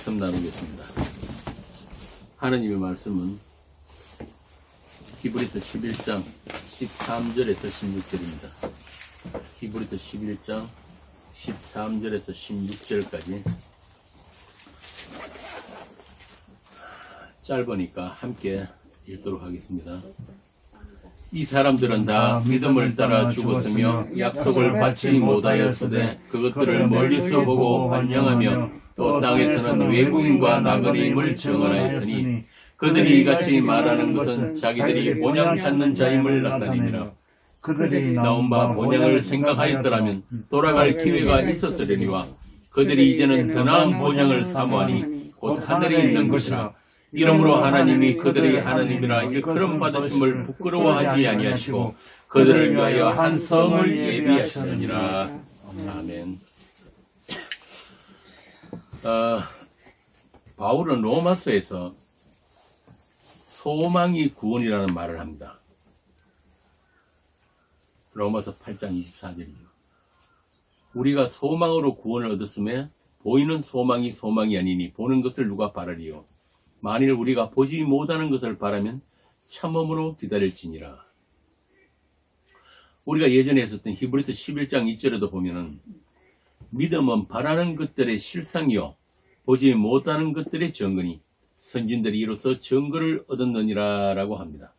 말씀 나누겠습니다. 하느님의 말씀은 히브리서 11장 13절에서 16절입니다. 히브리서 11장 13절에서 16절까지 짧으니까 함께 읽도록 하겠습니다. 이 사람들은 다 믿음을 따라 죽었으며 약속을 받지 못하였으되 그것들을 멀리서 보고 환영하며 또 땅에서는 외국인과 나그네임을 증언하였으니 그들이 이같이 말하는 것은 자기들이 본향 찾는 자임을 나타내니라. 그들이 나온 바 본향을 생각하였더라면 돌아갈 기회가 있었으려니와 그들이 이제는 더 나은 본향을 사모하니 곧 하늘에 있는 것이라. 이러므로 하나님이 그들의 하나님이라 일컬음 받으심을 부끄러워하지 아니하시고 그들을 위하여 한 성을 예비하시느니라. 아멘. 바울은 로마서에서 소망이 구원이라는 말을 합니다. 로마서 8장 24절이죠. 우리가 소망으로 구원을 얻었음에 보이는 소망이 소망이 아니니 보는 것을 누가 바라리요. 만일 우리가 보지 못하는 것을 바라면 참음으로 기다릴지니라. 우리가 예전에 했었던 히브리서 11장 2절에도 보면은 믿음은 바라는 것들의 실상이요 보지 못하는 것들의 증거니 선진들이 이로써 증거를 얻었느니라 라고 합니다.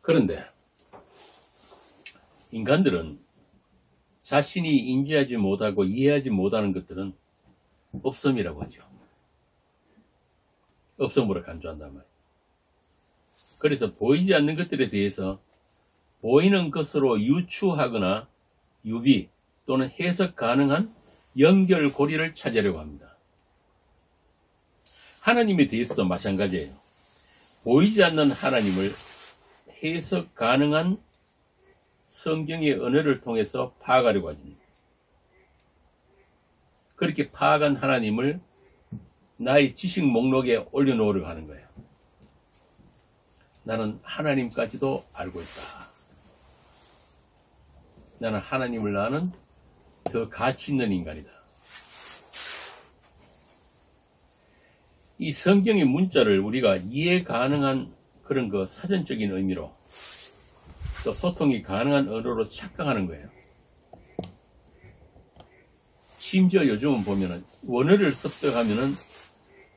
그런데 인간들은 자신이 인지하지 못하고 이해하지 못하는 것들은 없음이라고 하죠. 없음으로 간주한단 말이에요. 그래서 보이지 않는 것들에 대해서 보이는 것으로 유추하거나 유비 또는 해석 가능한 연결고리를 찾으려고 합니다. 하나님에 대해서도 마찬가지예요. 보이지 않는 하나님을 해석 가능한 성경의 언어를 통해서 파악하려고 합니다. 그렇게 파악한 하나님을 나의 지식 목록에 올려놓으려고 하는 거예요. 나는 하나님까지도 알고 있다. 나는 하나님을 아는 더 가치 있는 인간이다. 이 성경의 문자를 우리가 이해 가능한 그런 거 사전적인 의미로 또 소통이 가능한 언어로 착각하는 거예요. 심지어 요즘은 보면은 원어를 습득하면은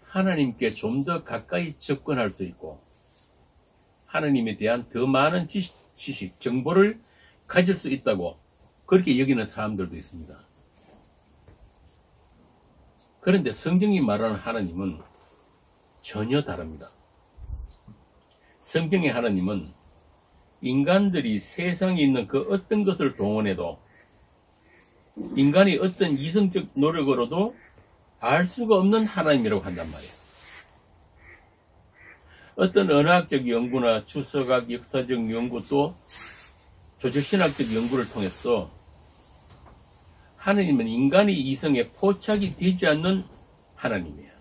하나님께 좀 더 가까이 접근할 수 있고 하나님에 대한 더 많은 지식, 정보를 가질 수 있다고 그렇게 여기는 사람들도 있습니다. 그런데 성경이 말하는 하나님은 전혀 다릅니다. 성경의 하나님은 인간들이 세상에 있는 그 어떤 것을 동원해도 인간이 어떤 이성적 노력으로도 알 수가 없는 하나님이라고 한단 말이에요. 어떤 언어학적 연구나 주석학, 역사적 연구 또 조직신학적 연구를 통해서 하나님은 인간의 이성에 포착이 되지 않는 하나님이에요.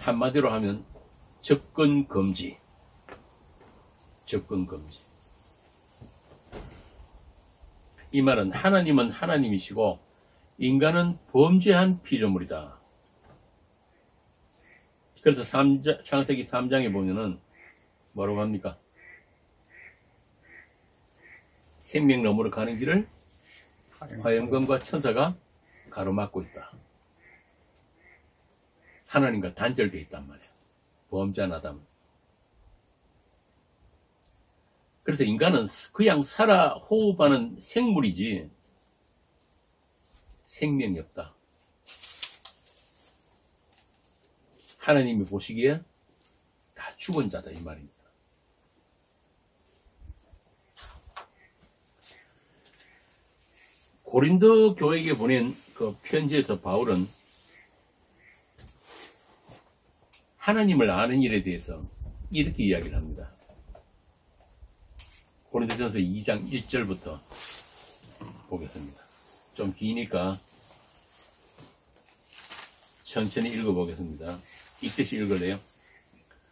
한마디로 하면 접근 금지. 접근 금지. 이 말은 하나님은 하나님이시고 인간은 범죄한 피조물이다. 그래서 창세기 3장에 보면은 뭐라고 합니까? 생명 너머로 가는 길을 화염검과 천사가 가로막고 있다. 하나님과 단절되어 있단 말이에요. 범죄한 아담. 그래서 인간은 그냥 살아 호흡하는 생물이지 생명이 없다. 하나님이 보시기에 다 죽은 자다 이 말입니다. 고린도 교회에게 보낸 그 편지에서 바울은 하나님을 아는 일에 대해서 이렇게 이야기를 합니다. 고린도전서 2장 1절부터 보겠습니다. 좀 기니까 천천히 읽어보겠습니다. 읽듯이 읽을래요?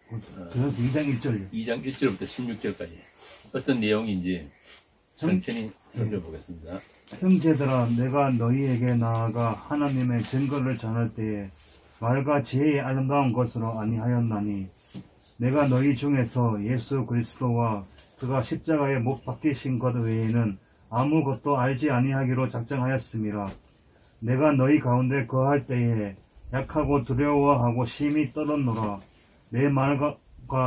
2장 1절. 2장 1절부터 16절까지 어떤 내용인지 천천히 살펴보겠습니다. 형제들아, 내가 너희에게 나아가 하나님의 증거를 전할 때에 말과 지혜의 아름다운 것으로 아니하였나니 내가 너희 중에서 예수 그리스도와 그가 십자가에 못 박히신 것 외에는 아무것도 알지 아니하기로 작정하였음이라. 내가 너희 가운데 거할 때에 약하고 두려워하고 심히 떨었노라. 내 말과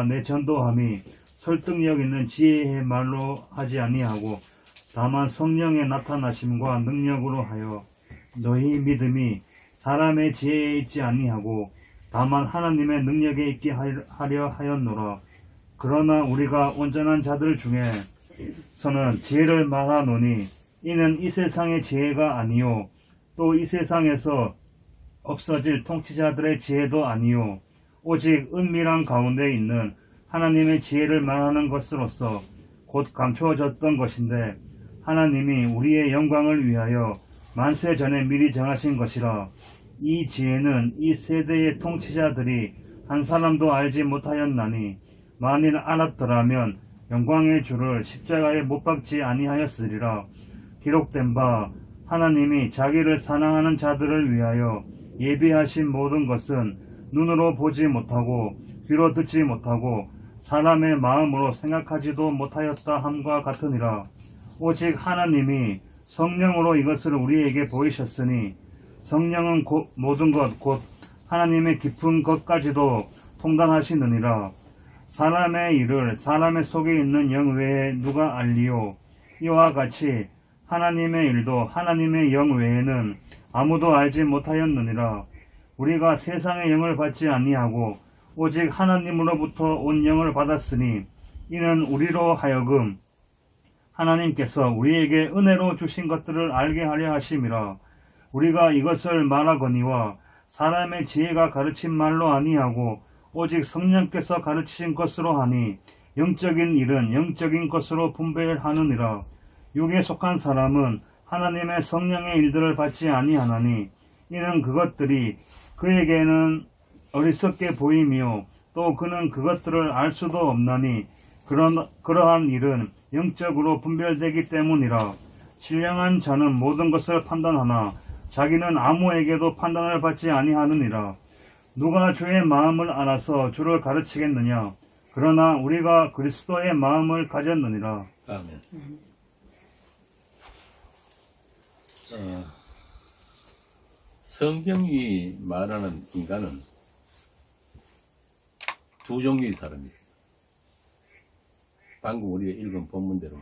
내 전도함이 설득력 있는 지혜의 말로 하지 아니하고 다만 성령의 나타나심과 능력으로 하여 너희 믿음이 사람의 지혜에 있지 아니하고 다만 하나님의 능력에 있게 하려 하였노라. 그러나 우리가 온전한 자들 중에서는 지혜를 말하노니 이는 이 세상의 지혜가 아니요 또 이 세상에서 없어질 통치자들의 지혜도 아니요 오직 은밀한 가운데 있는 하나님의 지혜를 말하는 것으로서 곧 감추어졌던 것인데 하나님이 우리의 영광을 위하여 만세 전에 미리 정하신 것이라. 이 지혜는 이 세대의 통치자들이 한 사람도 알지 못하였나니 만일 알았더라면 영광의 주를 십자가에 못 박지 아니하였으리라. 기록된 바 하나님이 자기를 사랑하는 자들을 위하여 예비하신 모든 것은 눈으로 보지 못하고 귀로 듣지 못하고 사람의 마음으로 생각하지도 못하였다 함과 같으니라. 오직 하나님이 성령으로 이것을 우리에게 보이셨으니 성령은 모든 것 곧 하나님의 깊은 것까지도 통달하시느니라. 사람의 일을 사람의 속에 있는 영 외에 누가 알리요? 이와 같이 하나님의 일도 하나님의 영 외에는 아무도 알지 못하였느니라. 우리가 세상의 영을 받지 아니하고 오직 하나님으로부터 온 영을 받았으니 이는 우리로 하여금 하나님께서 우리에게 은혜로 주신 것들을 알게 하려 하심이라. 우리가 이것을 말하거니와 사람의 지혜가 가르친 말로 아니하고 오직 성령께서 가르치신 것으로 하니 영적인 일은 영적인 것으로 분별하느니라. 육에 속한 사람은 하나님의 성령의 일들을 받지 아니하나니 이는 그것들이 그에게는 어리석게 보이며 또 그는 그것들을 알 수도 없나니 그러한 일은 영적으로 분별되기 때문이라. 신령한 자는 모든 것을 판단하나 자기는 아무에게도 판단을 받지 아니하느니라. 누가 주의 마음을 알아서 주를 가르치겠느냐? 그러나 우리가 그리스도의 마음을 가졌느니라. 아멘. 성경이 말하는 인간은 두 종류의 사람이 있어요. 방금 우리가 읽은 본문대로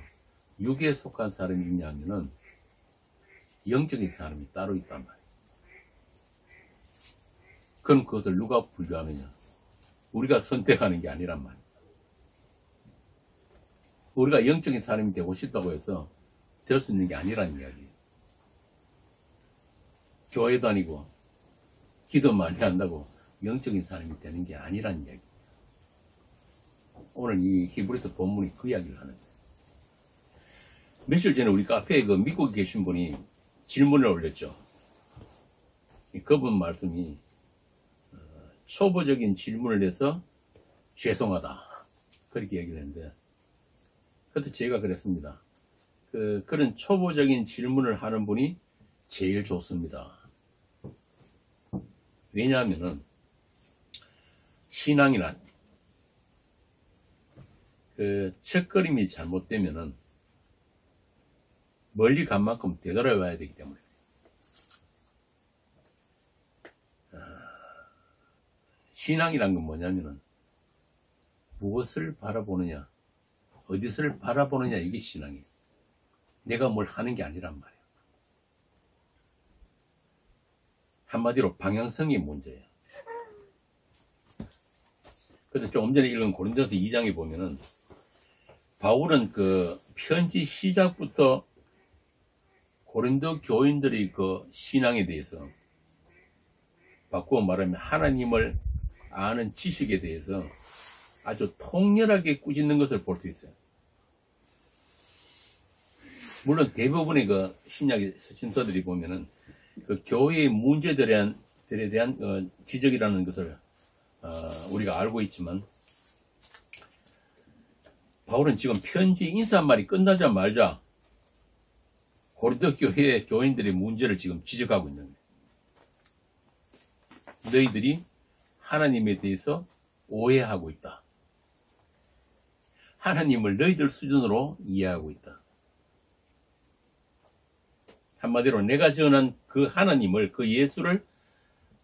육에 속한 사람이 있냐면은 영적인 사람이 따로 있단 말이에요. 그럼 그것을 누가 분류하느냐? 우리가 선택하는 게 아니란 말이에요. 우리가 영적인 사람이 되고 싶다고 해서 될 수 있는 게 아니란 이야기예요. 교회 다니고 기도 많이 한다고 영적인 사람이 되는 게 아니란 이야기예요. 오늘 이 히브리서 본문이 그 이야기를 하는 거예요. 며칠 전에 우리 카페에 그 미국에 계신 분이 질문을 올렸죠. 그분 말씀이 초보적인 질문을 해서 죄송하다 그렇게 얘기를 했는데 그때 제가 그랬습니다. 그런 초보적인 질문을 하는 분이 제일 좋습니다. 왜냐하면은 신앙이란 그 첫걸음이 잘못되면은 멀리 간 만큼 되돌아와야 되기 때문에 신앙이란 건 뭐냐면은 무엇을 바라보느냐 어디서를 바라보느냐 이게 신앙이에요. 내가 뭘 하는 게 아니란 말이에요. 한마디로 방향성이 문제예요. 그래서 조금 전에 읽은 고린도서 2장에 보면은 바울은 그 편지 시작부터 고린도 교인들의 그 신앙에 대해서 바꾸어 말하면 하나님을 아는 지식에 대해서 아주 통렬하게 꾸짖는 것을 볼 수 있어요. 물론 대부분의 그 신약의 서신서들이 보면은 그 교회의 문제들에 대한 지적이라는 것을 우리가 알고 있지만 바울은 지금 편지 인사말이 끝나자마자 고린도 교회의 교인들의 문제를 지금 지적하고 있는 거예요. 너희들이 하나님에 대해서 오해하고 있다. 하나님을 너희들 수준으로 이해하고 있다. 한마디로 내가 전한 그 하나님을, 그 예수를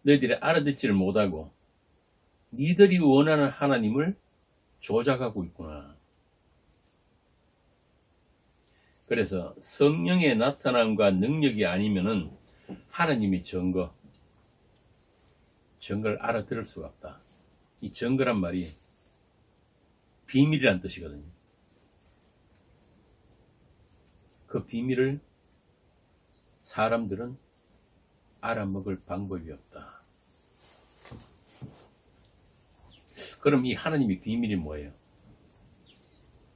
너희들이 알아듣지를 못하고 니들이 원하는 하나님을 조작하고 있구나. 그래서 성령의 나타남과 능력이 아니면은 하나님의 증거를 알아들을 수가 없다. 이 증거란 말이 비밀이란 뜻이거든요. 그 비밀을 사람들은 알아먹을 방법이 없다. 그럼 이 하나님의 비밀이 뭐예요?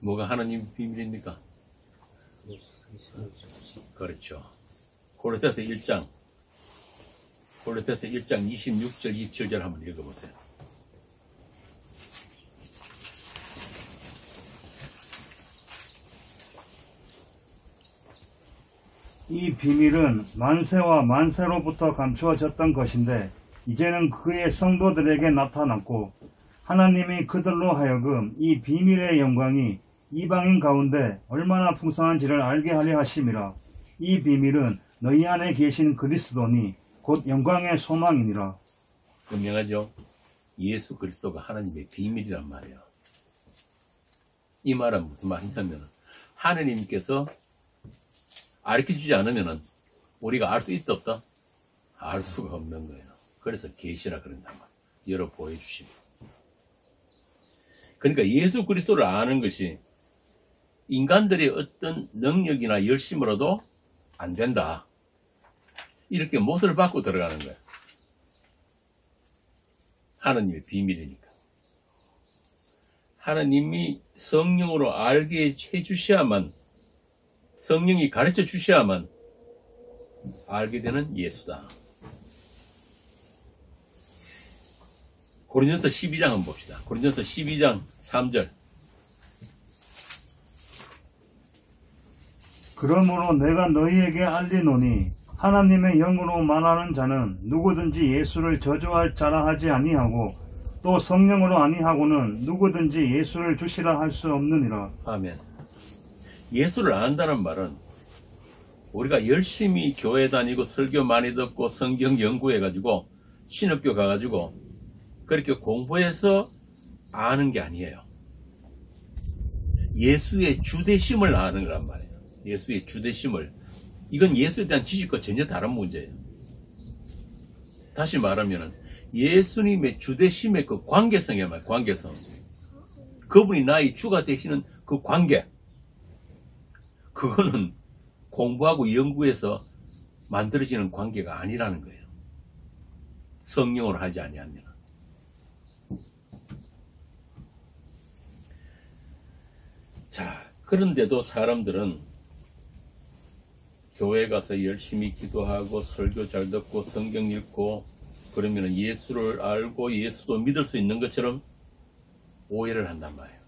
뭐가 하나님의 비밀입니까? 그렇죠. 고린도서 1장 26절 27절 한번 읽어보세요. 이 비밀은 만세와 만세로부터 감추어졌던 것인데 이제는 그의 성도들에게 나타났고 하나님이 그들로 하여금 이 비밀의 영광이 이방인 가운데 얼마나 풍성한지를 알게 하려 하심이라. 이 비밀은 너희 안에 계신 그리스도니 곧 영광의 소망이니라. 분명하죠? 예수 그리스도가 하나님의 비밀이란 말이에요. 이 말은 무슨 말이냐면 하나님께서 가르쳐주지 않으면 우리가 알 수 있다 없다? 알 수가 없는 거예요. 그래서 계시라 그런단 말이에요. 열어 보여주십니다. 그러니까 예수 그리스도를 아는 것이 인간들의 어떤 능력이나 열심으로도 안 된다. 이렇게 못을 받고 들어가는 거예요. 하나님의 비밀이니까. 하나님이 성령으로 알게 해주셔야만, 성령이 가르쳐 주셔야만 알게 되는 예수다. 고린도서 12장 한번 봅시다. 고린도서 12장 3절. 그러므로 내가 너희에게 알리노니 하나님의 영으로 말하는 자는 누구든지 예수를 저주할 자라 하지 아니하고 또 성령으로 아니하고는 누구든지 예수를 주시라 할 수 없느니라. 아멘. 예수를 안다는 말은 우리가 열심히 교회 다니고 설교 많이 듣고 성경 연구해가지고 신학교 가가지고 그렇게 공부해서 아는 게 아니에요. 예수의 주되심을 아는 거란 말이에요. 예수의 주되심을. 이건 예수에 대한 지식과 전혀 다른 문제예요. 다시 말하면 예수님의 주되심의 그 관계성이야 말이에요. 관계성. 그분이 나의 주가 되시는 그 관계. 그거는 공부하고 연구해서 만들어지는 관계가 아니라는 거예요. 성령으로 하지 아니하면. 자, 그런데도 사람들은 교회 가서 열심히 기도하고 설교 잘 듣고 성경 읽고 그러면 예수를 알고 예수도 믿을 수 있는 것처럼 오해를 한단 말이에요.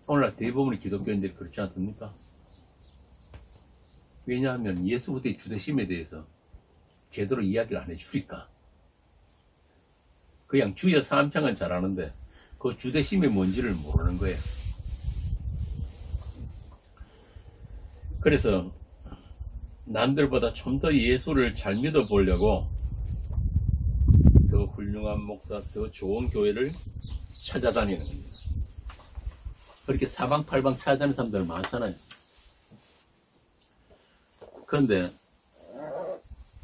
오늘날 대부분의 기독교인들이 그렇지 않습니까? 왜냐하면 예수부터의 주되심에 대해서 제대로 이야기를 안 해주니까. 그냥 주여 삼창은 잘하는데 그 주되심이 뭔지를 모르는 거예요. 그래서 남들보다 좀 더 예수를 잘 믿어보려고 더 훌륭한 목사, 더 좋은 교회를 찾아다니는 겁니다. 그렇게 사방팔방 찾아다니는 사람들 많잖아요. 그런데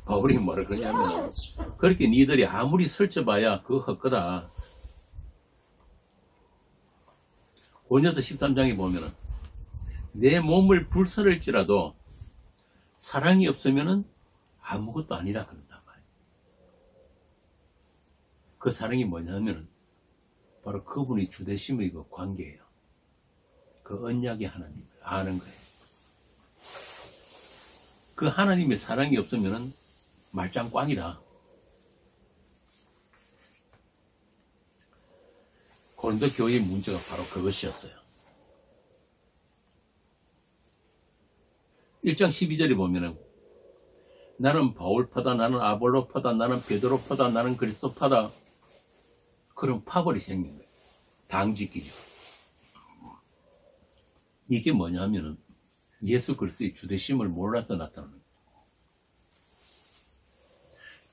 바울이 뭐라 그러냐면 그렇게 니들이 아무리 설쳐봐야 그거 헛거다. 고린도서 13장에 보면은 내 몸을 불살을지라도 사랑이 없으면은 아무것도 아니다 그런단 말이에요. 그 사랑이 뭐냐면은 바로 그분이 주되심의 그 관계예요. 그 언약의 하나님을 아는 거예요. 그 하나님의 사랑이 없으면은 말짱 꽝이다. 고린도 교회의 문제가 바로 그것이었어요. 1장 12절에 보면은 나는 바울파다, 나는 아볼로파다, 나는 베드로파다, 나는 그리스도파다. 그런 파벌이 생긴 거예요. 당지끼리. 이게 뭐냐 하면은 예수 그리스도의 주되심을 몰라서 나타나는 거예요.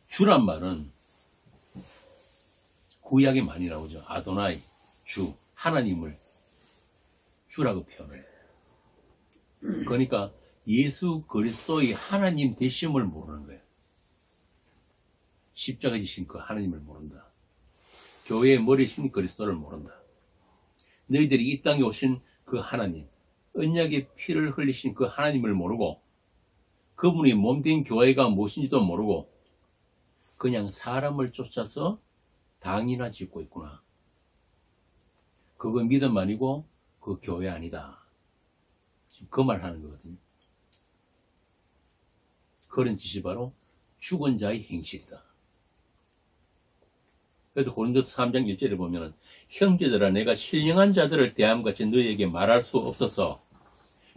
주란 말은 구약에 많이 나오죠. 아도나이, 주, 하나님을 주라고 표현해요. 그러니까 예수 그리스도의 하나님 되심을 모르는 거예요. 십자가 지신 그 하나님을 모른다. 교회의 머리신 그리스도를 모른다. 너희들이 이 땅에 오신 그 하나님, 언약의 피를 흘리신 그 하나님을 모르고 그분이 몸된 교회가 무엇인지도 모르고 그냥 사람을 쫓아서 당이나 짓고 있구나. 그거 믿음 아니고 그 교회 아니다. 지금 그 말 하는 거거든요. 그런 짓이 바로 죽은 자의 행실이다. 그래서 고린도서 3장 1절에 보면은 형제들아 내가 신령한 자들을 대함같이 너희에게 말할 수 없어서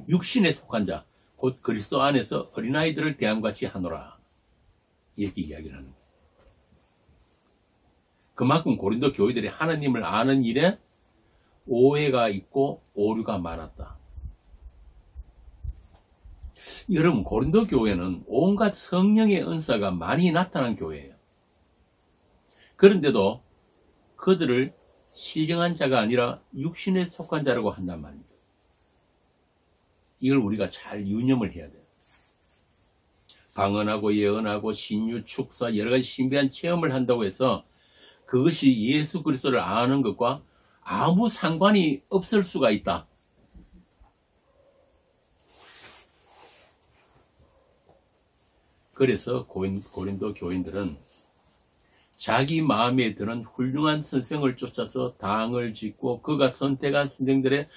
육신에 속한 자 곧 그리스도 안에서 어린아이들을 대함같이 하노라. 이렇게 이야기를 하는 거예요. 그만큼 고린도 교회들이 하나님을 아는 일에 오해가 있고 오류가 많았다. 여러분 고린도 교회는 온갖 성령의 은사가 많이 나타난 교회예요. 그런데도 그들을 신령한 자가 아니라 육신에 속한 자라고 한단 말입니다. 이걸 우리가 잘 유념을 해야 돼요. 방언하고 예언하고 신유, 축사 여러 가지 신비한 체험을 한다고 해서 그것이 예수 그리스도를 아는 것과 아무 상관이 없을 수가 있다. 그래서 고린도 교인들은 자기 마음에 드는 훌륭한 선생을 쫓아서 당을 짓고 그가 선택한 선생들의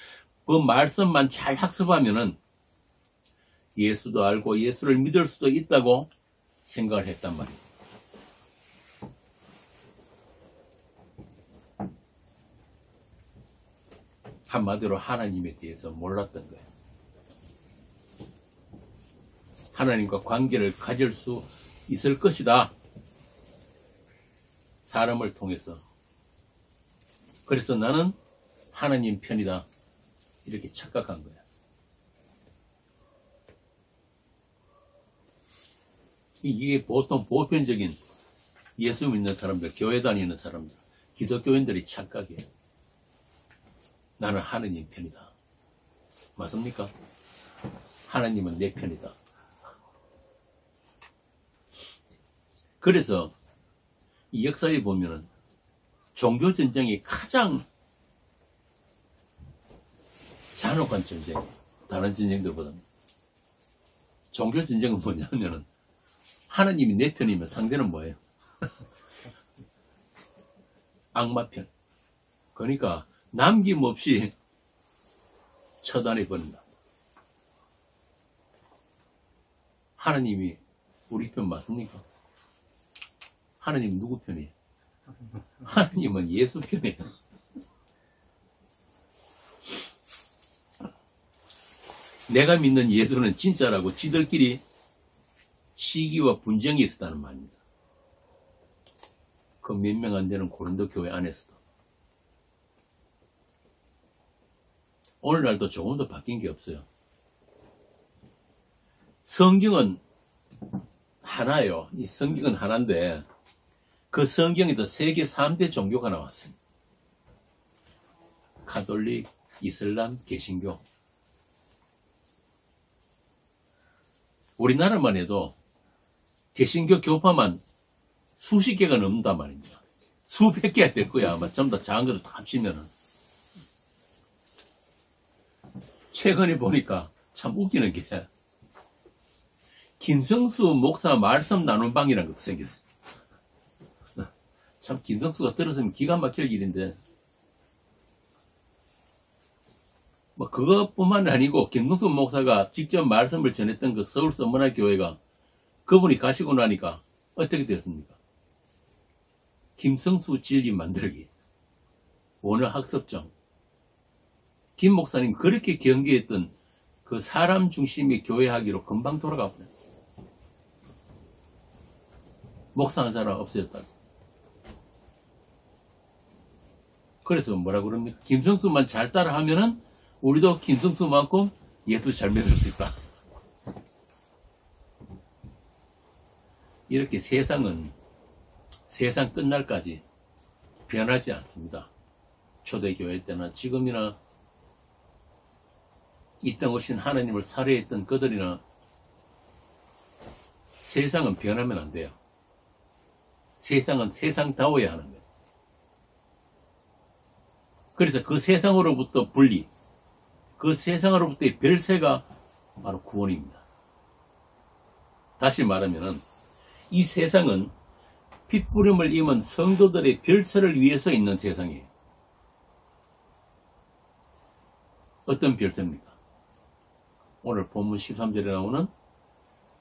그 말씀만 잘 학습하면은 예수도 알고 예수를 믿을 수도 있다고 생각을 했단 말이에요. 한마디로 하나님에 대해서 몰랐던 거예요. 하나님과 관계를 가질 수 있을 것이다. 사람을 통해서. 그래서 나는 하나님 편이다. 이렇게 착각한 거야. 이게 보통 보편적인 예수 믿는 사람들, 교회 다니는 사람들, 기독교인들이 착각이에요. 나는 하나님 편이다. 맞습니까? 하나님은 내 편이다. 그래서 이 역사에 보면은 종교 전쟁이 가장 잔혹한 전쟁, 다른 전쟁들보다는. 종교 전쟁은 뭐냐면은 하나님이 내 편이면 상대는 뭐예요? 악마 편. 그러니까 남김없이 처단해 버린다. 하나님이 우리 편 맞습니까? 하나님은 누구 편이에요? 하나님은 예수 편이에요. 내가 믿는 예수는 진짜라고 지들끼리 시기와 분쟁이 있었다는 말입니다. 그 몇 명 안 되는 고린도 교회 안에서도. 오늘날도 조금 더 바뀐 게 없어요. 성경은 하나예요. 이 성경은 하나인데 그 성경에도 세계 3대 종교가 나왔어요. 가톨릭, 이슬람, 개신교. 우리나라만 해도 개신교 교파만 수십 개가 넘는단 말입니다. 수백 개가 될 거야. 아마 전부 다 작은 것도 다 합치면은. 최근에 보니까 참 웃기는 게 김성수 목사 말씀 나눈 방이라는 것도 생겼어요. 참 김성수가 들었으면 기가 막힐 일인데 뭐 그것뿐만 아니고 김성수 목사가 직접 말씀을 전했던 그 서울 서문화교회가 그분이 가시고 나니까 어떻게 됐습니까? 김성수 진리 만들기, 원어 학습정. 김 목사님 그렇게 경계했던 그 사람 중심의 교회하기로 금방 돌아가 버려요. 목사하는 사람 없어졌다고. 그래서 뭐라 그럽니까? 김성수만 잘 따라하면은 우리도 김성수만큼 예수 잘 믿을 수 있다. 이렇게 세상은 세상 끝날까지 변하지 않습니다. 초대교회 때나 지금이나 이 땅 오신 하나님을 살해했던 그들이나 세상은 변하면 안 돼요. 세상은 세상다워야 하는 거예요. 그래서 그 세상으로부터 분리, 그 세상으로부터의 별세가 바로 구원입니다. 다시 말하면은 이 세상은 핏부림을 입은 성도들의 별세를 위해서 있는 세상이에요. 어떤 별세입니까? 오늘 본문 13절에 나오는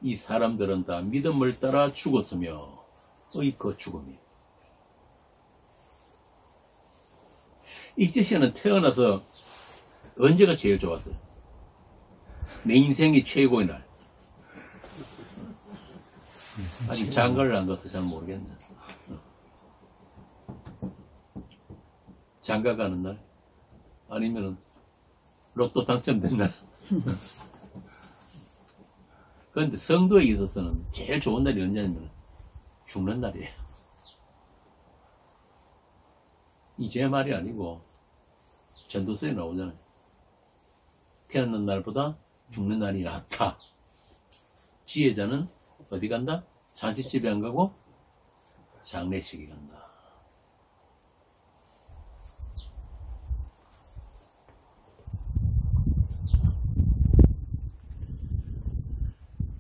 이 사람들은 다 믿음을 따라 죽었으며 그 죽음이에요. 이제씨는 태어나서 언제가 제일 좋았어요? 내 인생이 최고의 날. 아직 장가를 안 가서 잘 모르겠네. 장가 가는 날? 아니면은 로또 당첨된 날? 그런데 성도에 있어서는 제일 좋은 날이 언제냐면 죽는 날이에요. 이 제 말이 아니고 전도서에 나오잖아요. 태어난 날보다 죽는 날이 낫다. 지혜자는 어디 간다? 잔치집에 안 가고 장례식에 간다.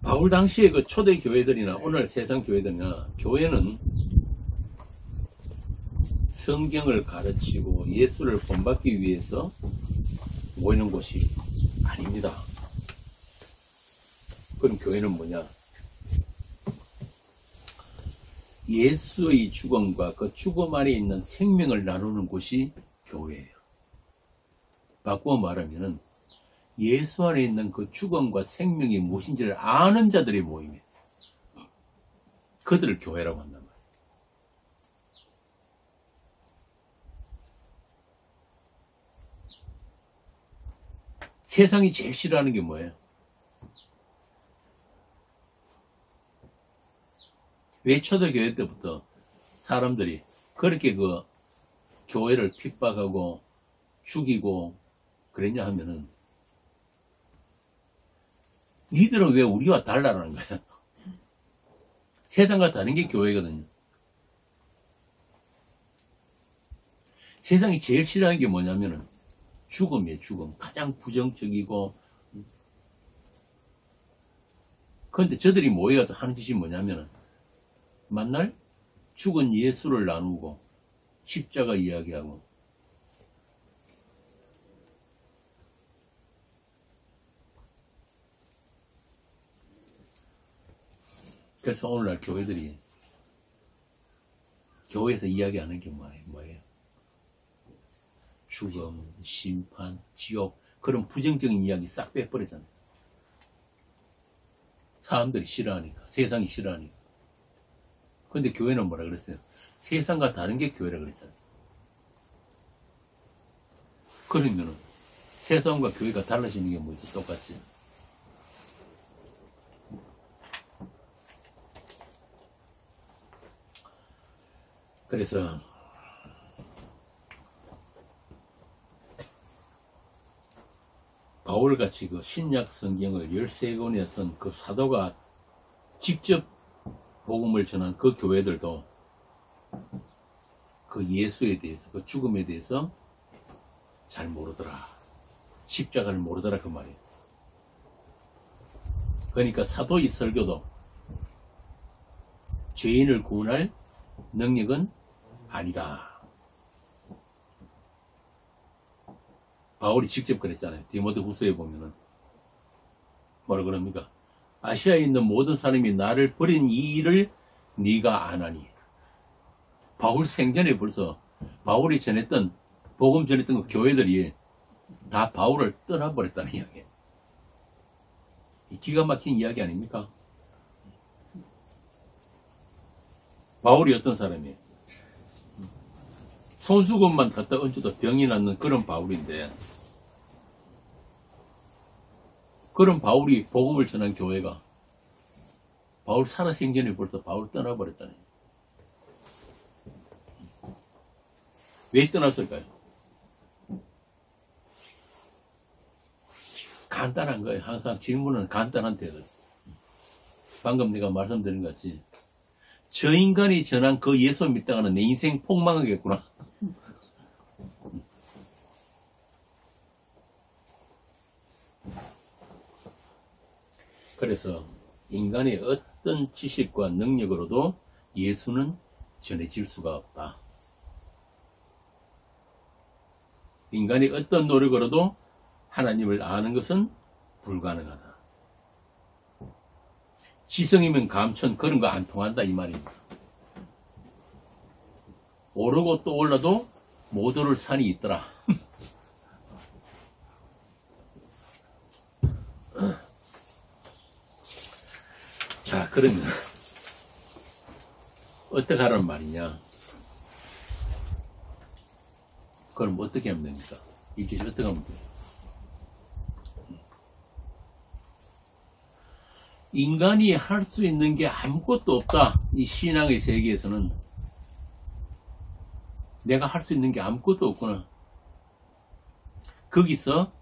바울 당시에 그 초대 교회들이나 오늘 세상 교회들이나 교회는 성경을 가르치고 예수를 본받기 위해서 모이는 곳이 아닙니다. 그럼 교회는 뭐냐? 예수의 죽음과 그 죽음 안에 있는 생명을 나누는 곳이 교회예요. 바꾸어 말하면은 예수 안에 있는 그 죽음과 생명이 무엇인지를 아는 자들의 모임이에요. 그들을 교회라고 한단 말이에요. 세상이 제일 싫어하는 게 뭐예요? 왜 초대교회 때부터 사람들이 그렇게 그 교회를 핍박하고 죽이고 그랬냐 하면은 니들은 왜 우리와 달라라는 거야? 세상과 다른 게 교회거든요. 세상이 제일 싫어하는 게 뭐냐면은 죽음이에요, 죽음. 가장 부정적이고. 그런데 저들이 모여서 하는 짓이 뭐냐면은 만날 죽은 예수를 나누고 십자가 이야기하고 그래서 오늘날 교회들이 교회에서 이야기하는 게 뭐예요? 죽음, 심판, 지옥 그런 부정적인 이야기 싹 빼버리잖아요. 사람들이 싫어하니까, 세상이 싫어하니까. 근데 교회는 뭐라 그랬어요? 세상과 다른 게 교회라 그랬잖아요. 그러면은 세상과 교회가 달라지는 게 뭐 있어? 똑같지. 그래서 바울같이 그 신약 성경을 13권이었던 그 사도가 직접 복음을 전한 그 교회들도 그 예수에 대해서, 그 죽음에 대해서 잘 모르더라. 십자가를 모르더라 그 말이에요. 그러니까 사도의 설교도 죄인을 구원할 능력은 아니다. 바울이 직접 그랬잖아요. 디모데후서에 보면은 뭐라 그럽니까? 아시아에 있는 모든 사람이 나를 버린 이 일을 네가 아나니. 바울 생전에 벌써 바울이 전했던 복음 전했던 그 교회들이 다 바울을 떠나버렸다는 이야기예요. 기가 막힌 이야기 아닙니까? 바울이 어떤 사람이에요? 손수건만 갖다 얹어도 병이 낫는 그런 바울인데, 그런 바울이 복음을 전한 교회가 바울 살아생전에 벌써 바울 떠나버렸다네. 왜 떠났을까요? 간단한 거예요. 항상 질문은 간단한 태도. 방금 내가 말씀드린 것 같이 저 인간이 전한 그 예수 믿다가는 내 인생 폭망하겠구나. 그래서 인간의 어떤 지식과 능력으로도 예수는 전해질 수가 없다. 인간이 어떤 노력으로도 하나님을 아는 것은 불가능하다. 지성이면 감천 그런 거 안 통한다 이 말입니다. 오르고 또 올라도 못 오를 산이 있더라. 자, 그러면 어떻게 하라는 말이냐? 그럼 어떻게 하면 됩니까? 이게 어떻게 하면 돼요? 인간이 할 수 있는 게 아무것도 없다. 이 신앙의 세계에서는 내가 할 수 있는 게 아무것도 없구나. 거기서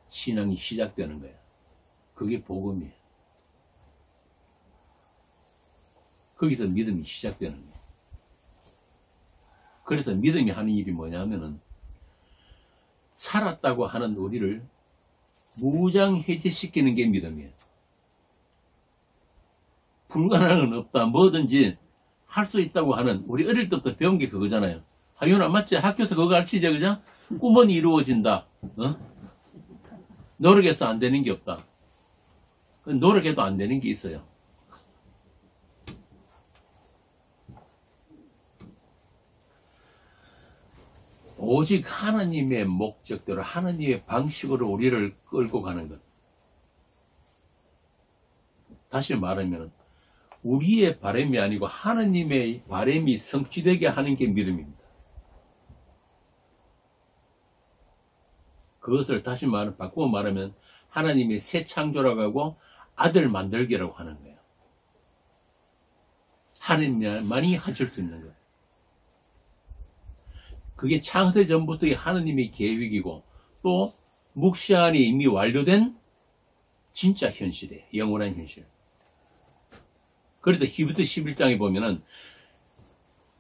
신앙이 시작되는 거야. 그게 복음이에요. 거기서 믿음이 시작되는 거예요. 그래서 믿음이 하는 일이 뭐냐면은 살았다고 하는 우리를 무장해제시키는 게 믿음이에요. 불가능한 건 없다. 뭐든지 할 수 있다고 하는, 우리 어릴 때부터 배운 게 그거잖아요. 하윤아 맞지? 학교에서 그거 가르치죠, 그죠? 꿈은 이루어진다. 노력해서 안 되는 게 없다. 노력해도 안 되는 게 있어요. 오직 하나님의 목적대로 하나님의 방식으로 우리를 끌고 가는 것. 다시 말하면 우리의 바람이 아니고 하나님의 바람이 성취되게 하는 게 믿음입니다. 그것을 다시 바꾸어 말하면 하나님의 새 창조라고 하고 아들 만들기라고 하는 거예요. 하나님만이 하실 수 있는 거예요. 그게 창세 전부터의 하나님의 계획이고 또 묵시 안에 이미 완료된 진짜 현실이에요. 영원한 현실. 그래서 히브리서 11장에 보면은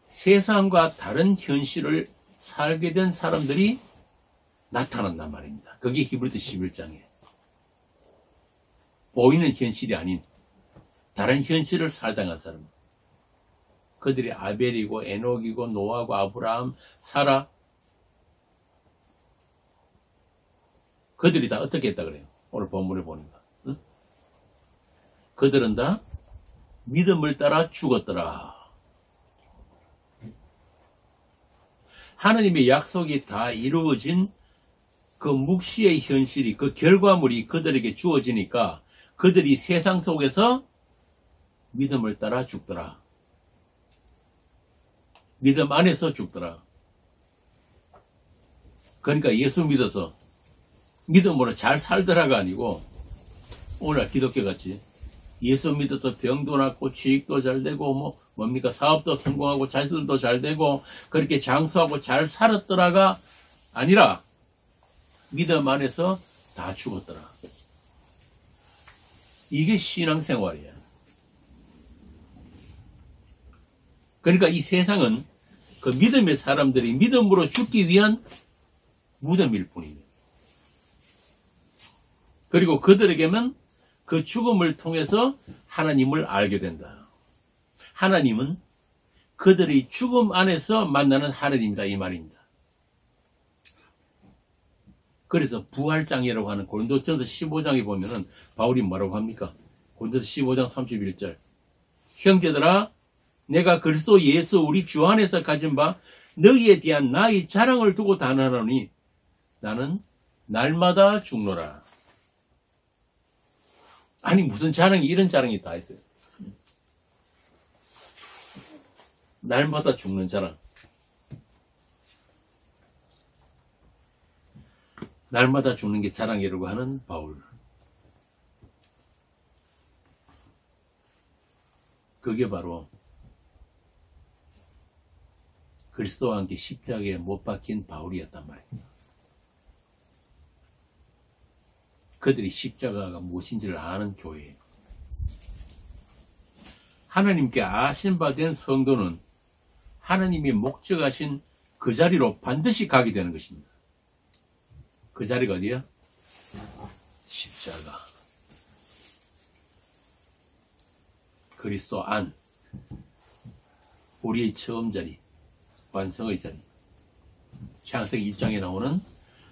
세상과 다른 현실을 살게 된 사람들이 나타난단 말입니다. 그게 히브리서 11장이에요. 보이는 현실이 아닌 다른 현실을 살당한 사람. 그들이 아벨이고 에녹이고 노아고 아브라함, 사라. 그들이 다 어떻게 했다 그래요? 오늘 본문에 보니까. 응? 그들은 다 믿음을 따라 죽었더라. 하나님의 약속이 다 이루어진 그 묵시의 현실이, 그 결과물이 그들에게 주어지니까 그들이 세상 속에서 믿음을 따라 죽더라. 믿음 안에서 죽더라. 그러니까 예수 믿어서 믿음으로 잘 살더라가 아니고 오늘 기독교같이 예수 믿어서 병도 낫고 취직도 잘 되고 뭡니까 사업도 성공하고 자식들도 잘 되고 그렇게 장수하고 잘 살았더라가 아니라 믿음 안에서 다 죽었더라. 이게 신앙생활이야. 그러니까 이 세상은 그 믿음의 사람들이 믿음으로 죽기 위한 무덤일 뿐이에요. 그리고 그들에게는 그 죽음을 통해서 하나님을 알게 된다. 하나님은 그들의 죽음 안에서 만나는 하나님이다 이 말입니다. 그래서 부활장이라고 하는 고린도전서 15장에 보면은 바울이 뭐라고 합니까? 고린도전서 15장 31절. 형제들아 내가 그리스도 예수 우리 주 안에서 가진 바 너희에 대한 나의 자랑을 두고 단언하노니 나는 날마다 죽노라. 아니 무슨 자랑이 이런 자랑이 다 있어요. 날마다 죽는 자랑. 날마다 죽는 게 자랑이라고 하는 바울. 그게 바로 그리스도와 함께 십자가에 못 박힌 바울이었단 말입니다. 그들이 십자가가 무엇인지를 아는 교회예요. 하나님께 아신 바 된 성도는 하나님이 목적하신 그 자리로 반드시 가게 되는 것입니다. 그 자리가 어디야? 십자가. 그리스도 안. 우리의 처음 자리, 완성의 자리. 창세기 1장에 나오는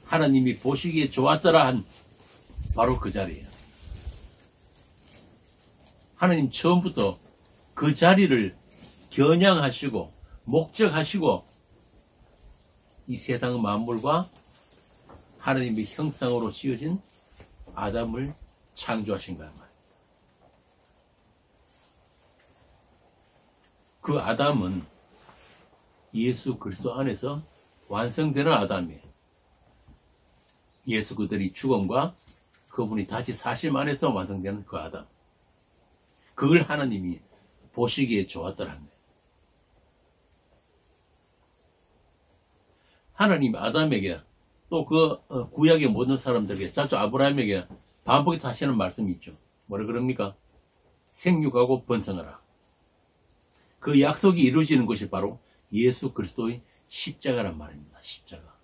하나님이 보시기에 좋았더라 한 바로 그 자리예요. 하나님 처음부터 그 자리를 겨냥하시고 목적하시고 이 세상 만물과 하나님의 형상으로 씌어진 아담을 창조하신 거야. 그 아담은 예수 그리스도 안에서 완성되는 아담이에요. 예수 그들이 죽음과 그분이 다시 사심 안에서 완성되는 그 아담. 그걸 하나님이 보시기에 좋았더라는 거예요. 하나님 아담에게 또 그 구약의 모든 사람들에게 자주 아브라함에게 반복해서 하시는 말씀이 있죠. 뭐라 그럽니까? 생육하고 번성하라. 그 약속이 이루어지는 것이 바로 예수 그리스도의 십자가란 말입니다. 십자가.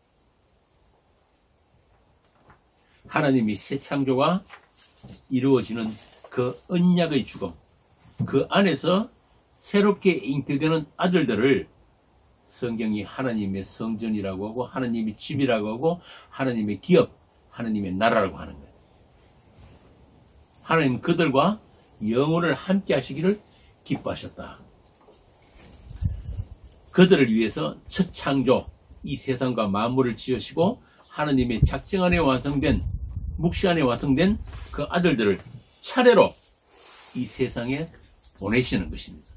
하나님이 새 창조가 이루어지는 그 언약의 죽음, 그 안에서 새롭게 잉태되는 아들들을 성경이 하나님의 성전이라고 하고 하나님의 집이라고 하고 하나님의 기업, 하나님의 나라라고 하는 거예요. 하나님 그들과 영원을 함께 하시기를 기뻐하셨다. 그들을 위해서 첫 창조, 이 세상과 만물을 지으시고 하나님의 작정 안에 완성된, 묵시 안에 완성된 그 아들들을 차례로 이 세상에 보내시는 것입니다.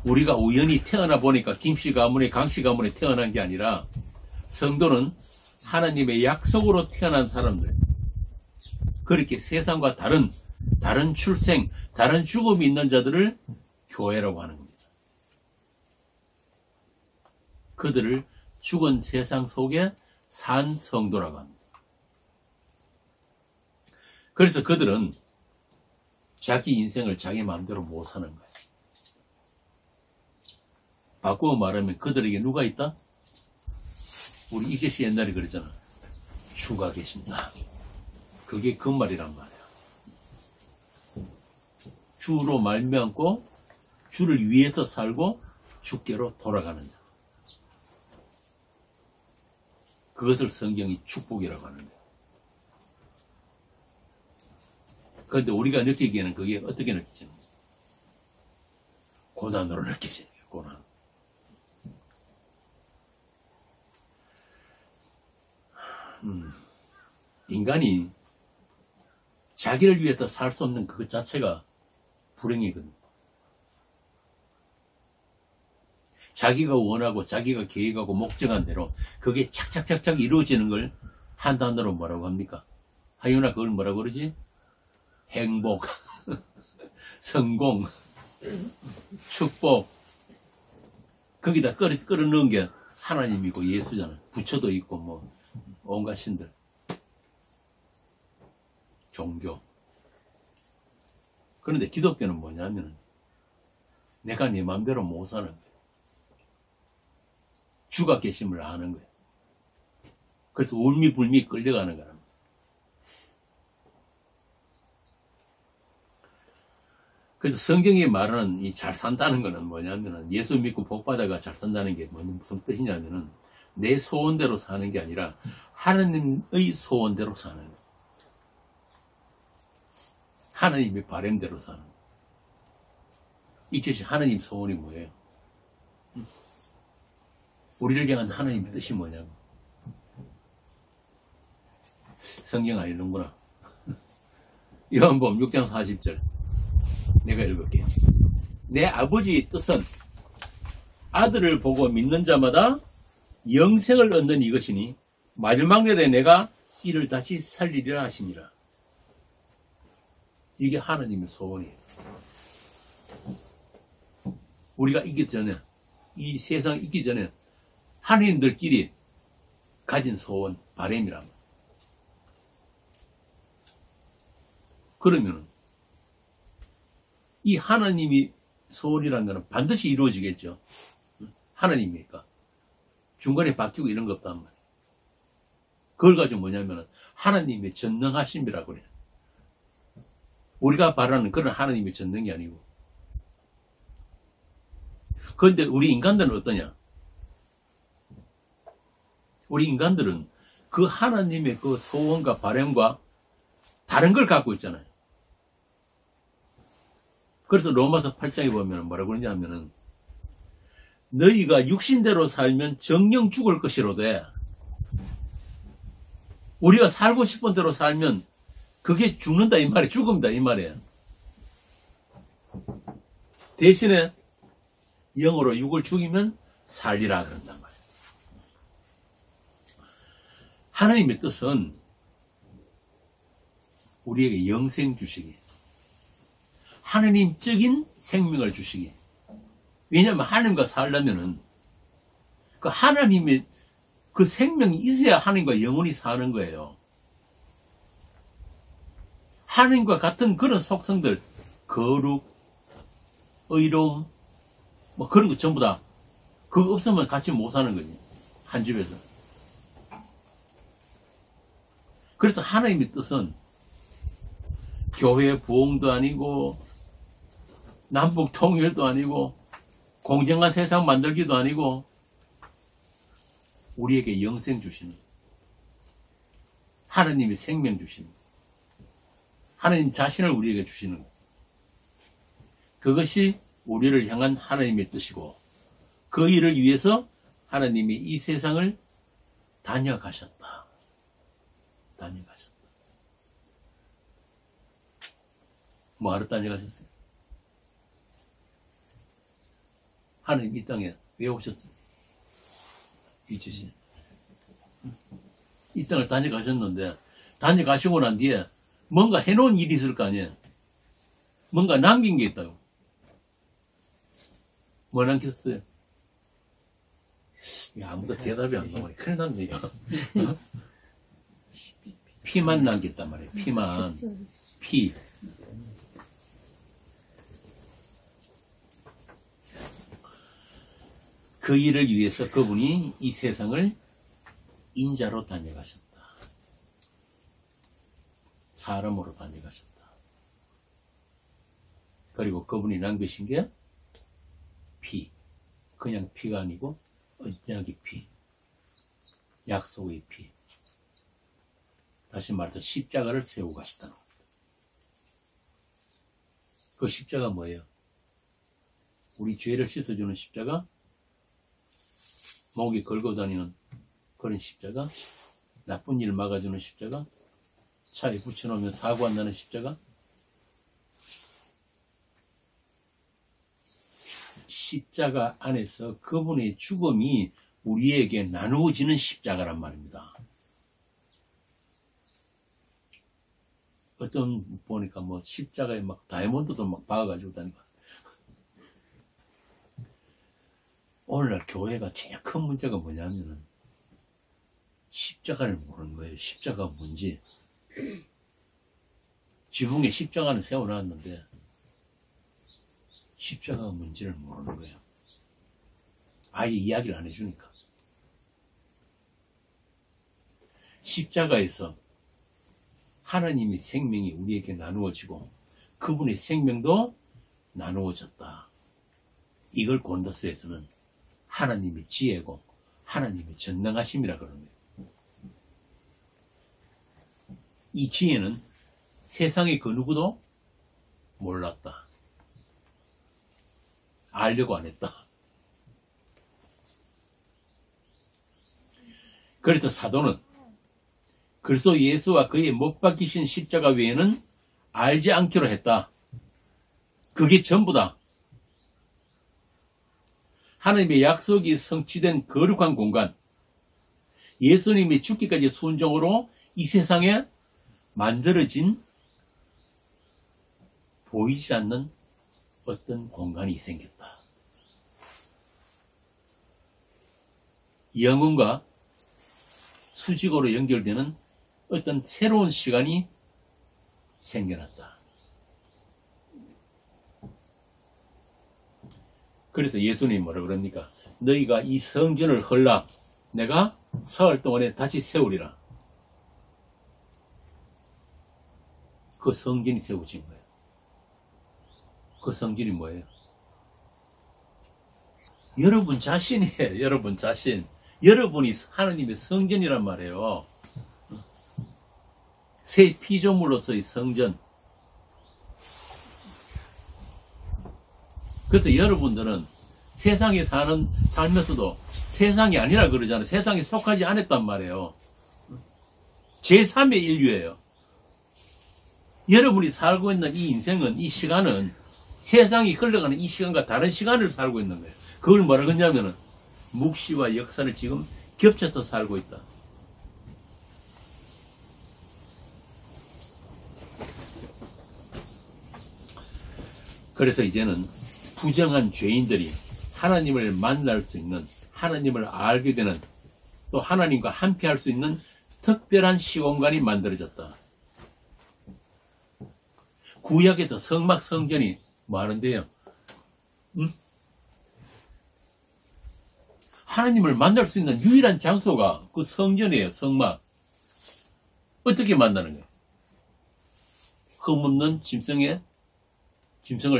우리가 우연히 태어나 보니까 김씨 가문에 강씨 가문에 태어난 게 아니라 성도는 하나님의 약속으로 태어난 사람들, 그렇게 세상과 다른 출생, 다른 죽음이 있는 자들을 교회라고 하는 겁니다. 그들을 죽은 세상 속에 산 성도라고 합니다. 그래서 그들은 자기 인생을 자기 마음대로 못 사는 거예요. 바꾸어 말하면 그들에게 누가 있다? 우리 이계시 옛날에 그랬잖아. 주가 계신다. 그게 그 말이란 말이야. 주로 말미암고 주를 위해서 살고 주께로 돌아가는 자. 그것을 성경이 축복이라고 하는 거예요. 그런데 우리가 느끼기에는 그게 어떻게 느끼지는 거예요? 고난으로 느끼지는 거예요. 고난. 인간이 자기를 위해서 살 수 없는 그것 자체가 불행이거든. 자기가 원하고 자기가 계획하고 목적한 대로 그게 착착착착 이루어지는 걸 한 단어로 뭐라고 합니까? 하윤아 그걸 뭐라고 그러지? 행복, 성공, 축복. 거기다 끌어넣은 게 하나님이고 예수잖아. 부처도 있고 뭐 온갖 신들. 종교. 그런데 기독교는 뭐냐면 내가 네 마음대로 못 사는 거야. 주가 계심을 아는 거야. 그래서 울미불미 끌려가는 거야. 그래서 성경이 말하는 이 잘 산다는 거는 뭐냐면은 예수 믿고 복받아가 잘 산다는 게 무슨 뜻이냐면은 내 소원대로 사는 게 아니라 하나님의 소원대로 사는 거야. 하나님의 바람대로 사는 거야. 이것이 하나님 소원이 뭐예요? 우리를 향한 하나님의 뜻이 뭐냐고. 성경 안 읽는구나. 요한복음 6장 40절 내가 읽을게요. 내 아버지의 뜻은 아들을 보고 믿는 자마다 영생을 얻는 이것이니 마지막 날에 내가 이를 다시 살리리라 하시니라. 이게 하나님의 소원이에요. 우리가 있기 전에, 이 세상 있기 전에 하나님들끼리 가진 소원, 바람이란. 그러면 이 하나님이 소원이라는 것은 반드시 이루어지겠죠. 하나님이니까. 중간에 바뀌고 이런 거 없단 말이에요. 그걸 가지고 뭐냐면 하나님의 전능하심이라고 그래요. 우리가 바라는 그런 하나님의 전능이 아니고. 그런데 우리 인간들은 어떠냐? 우리 인간들은 그 하나님의 그 소원과 바람과 다른 걸 갖고 있잖아요. 그래서 로마서 8장에 보면 뭐라고 그러냐 하면은 너희가 육신대로 살면 정령 죽을 것이로되 우리가 살고 싶은 대로 살면 그게 죽는다 이 말이에요. 죽음이다 이 말이에요. 대신에 영으로 육을 죽이면 살리라 그런단 말이에요. 하나님의 뜻은 우리에게 영생 주시기, 하나님적인 생명을 주시기. 왜냐하면 하나님과 살려면은 그 하나님의 그 생명이 있어야 하나님과 영원히 사는 거예요. 하나님과 같은 그런 속성들, 거룩, 의로움, 뭐 그런 거 전부 다 그거 없으면 같이 못 사는 거지. 한 집에서. 그래서 하나님의 뜻은 교회 부흥도 아니고 남북 통일도 아니고 공정한 세상 만들기도 아니고 우리에게 영생 주시는 하나님의 생명 주시는 하나님 자신을 우리에게 주시는 그것이 우리를 향한 하나님의 뜻이고 그 일을 위해서 하나님이 이 세상을 다녀가셨다. 다녀가셨다. 뭐하러 다녀가셨어요? 하나님 이 땅에 왜 오셨어요? 이 땅을 다녀가셨는데 다녀가시고 난 뒤에 뭔가 해놓은 일이 있을 거 아니에요. 뭔가 남긴 게 있다고. 뭐 남겼어요? 아무도 대답이 안 나오네. 큰일 났네요. 피만 남겼단 말이에요. 피만. 피. 그 일을 위해서 그분이 이 세상을 인자로 다녀가셨다. 사람으로 다녀가셨다. 그리고 그분이 남기신 게 피. 그냥 피가 아니고 언약의 피. 약속의 피. 다시 말해서 십자가를 세우고 가셨다는 겁니다. 그 십자가 뭐예요? 우리 죄를 씻어주는 십자가? 목에 걸고 다니는 그런 십자가? 나쁜 일을 막아주는 십자가? 차에 붙여놓으면 사고 안 나는 십자가? 십자가 안에서 그분의 죽음이 우리에게 나누어지는 십자가란 말입니다. 어떤 보니까 뭐 십자가에 막 다이아몬드도 막 박아가지고 다니고. 오늘날 교회가 제일 큰 문제가 뭐냐면은 십자가를 모르는 거예요. 십자가가 뭔지. 지붕에 십자가는 세워놨는데 십자가가 뭔지를 모르는 거예요. 아예 이야기를 안 해주니까. 십자가에서 하나님의 생명이 우리에게 나누어지고 그분의 생명도 나누어졌다. 이걸 고린도서에서는 하나님의 지혜고 하나님의 전능하심이라 그러는 거예요. 이 지혜는 세상의 그 누구도 몰랐다. 알려고 안 했다. 그래서 사도는 그리스도 예수와 그의 못 박히신 십자가 외에는 알지 않기로 했다. 그게 전부다. 하나님의 약속이 성취된 거룩한 공간, 예수님이 죽기까지 순종으로 이 세상에 만들어진 보이지 않는 어떤 공간이 생겼다. 영혼과 수직으로 연결되는 어떤 새로운 시간이 생겨났다. 그래서 예수님이 뭐라 그럽니까? 너희가 이 성전을 헐라 내가 사흘 동안에 다시 세우리라. 그 성전이 세워진 거예요. 그 성전이 뭐예요? 여러분 자신이에요. 여러분 자신. 여러분이 하나님의 성전이란 말이에요. 새 피조물로서의 성전. 그래서 여러분들은 세상에 살면서도 세상이 아니라 그러잖아요. 세상에 속하지 않았단 말이에요. 제3의 인류예요. 여러분이 살고 있는 이 인생은, 이 시간은 세상이 흘러가는 이 시간과 다른 시간을 살고 있는 거예요. 그걸 뭐라 그러냐면은 묵시와 역사를 지금 겹쳐서 살고 있다. 그래서 이제는 부정한 죄인들이 하나님을 만날 수 있는, 하나님을 알게 되는, 또 하나님과 함께 할 수 있는 특별한 시공간이 만들어졌다. 구약에서 성막 성전이 뭐 하는데요? 하나님을 만날 수 있는 유일한 장소가 그 성전이에요. 성막. 어떻게 만나는 거예요? 흠없는 짐승을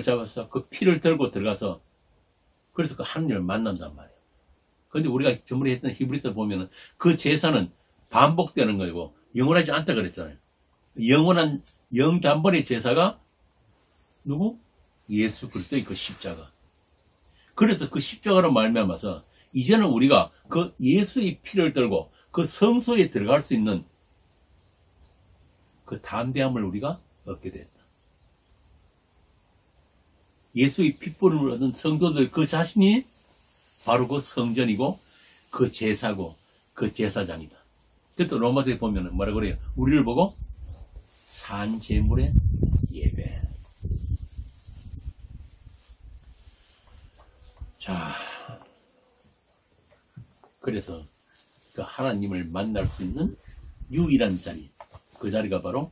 잡아서 그 피를 들고 들어가서 그래서 그 하나님을 만난단 말이에요. 그런데 우리가 전번에 했던 히브리서 보면은 그 제사는 반복되는 거고 영원하지 않다 그랬잖아요. 영원한 영단번의 제사가 누구? 예수 그리스도의 그 십자가. 그래서 그 십자가로 말미암아서 이제는 우리가 그 예수의 피를 들고 그 성소에 들어갈 수 있는 그 담대함을 우리가 얻게 됐다. 예수의 핏불을 얻은 성도들 그 자신이 바로 그 성전이고 그 제사고 그 제사장이다. 그래서 로마서에 보면 뭐라 그래요? 우리를 보고 산 제물의 예배. 자, 그래서 그 하나님을 만날 수 있는 유일한 자리, 그 자리가 바로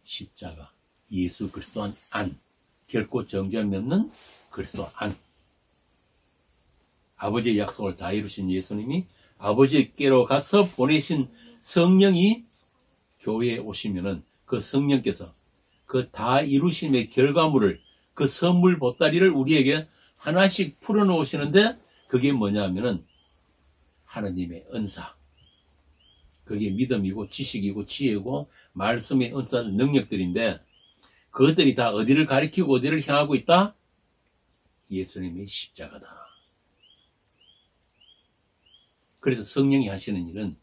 십자가, 예수 그리스도 안, 결코 정죄함이 없는 그리스도 안. 아버지의 약속을 다 이루신 예수님이 아버지께로 가서 보내신 성령이 교회에 오시면은 그 성령께서 그 다 이루심의 결과물을, 그 선물 보따리를 우리에게 하나씩 풀어놓으시는데 그게 뭐냐 하면은 하나님의 은사. 그게 믿음이고 지식이고 지혜고 말씀의 은사 능력들인데 그것들이 다 어디를 가리키고 어디를 향하고 있다? 예수님의 십자가다. 그래서 성령이 하시는 일은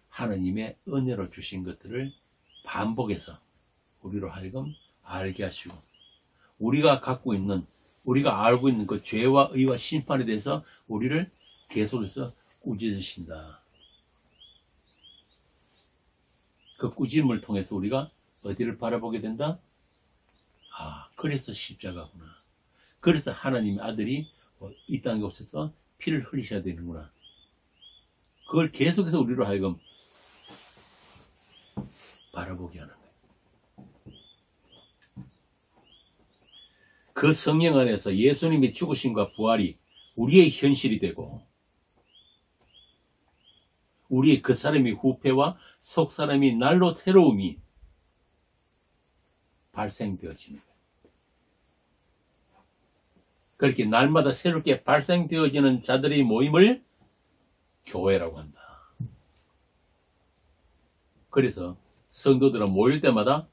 하나님의 은혜로 주신 것들을 반복해서 우리로 하여금 알게 하시고 우리가 갖고 있는, 우리가 알고 있는 그 죄와 의와 심판에 대해서 우리를 계속해서 꾸짖으신다. 그 꾸짖음을 통해서 우리가 어디를 바라보게 된다? 아, 그래서 십자가구나. 그래서 하나님의 아들이 이 땅에 오셔서 피를 흘리셔야 되는구나. 그걸 계속해서 우리로 하여금 바라보게 하는 거예요. 그 성령 안에서 예수님의 죽으심과 부활이 우리의 현실이 되고 우리의 그 사람의 후패와 속 사람이 날로 새로움이 발생되어지는 거예요. 그렇게 날마다 새롭게 발생되어지는 자들의 모임을 교회라고 한다. 그래서 성도들은 모일 때마다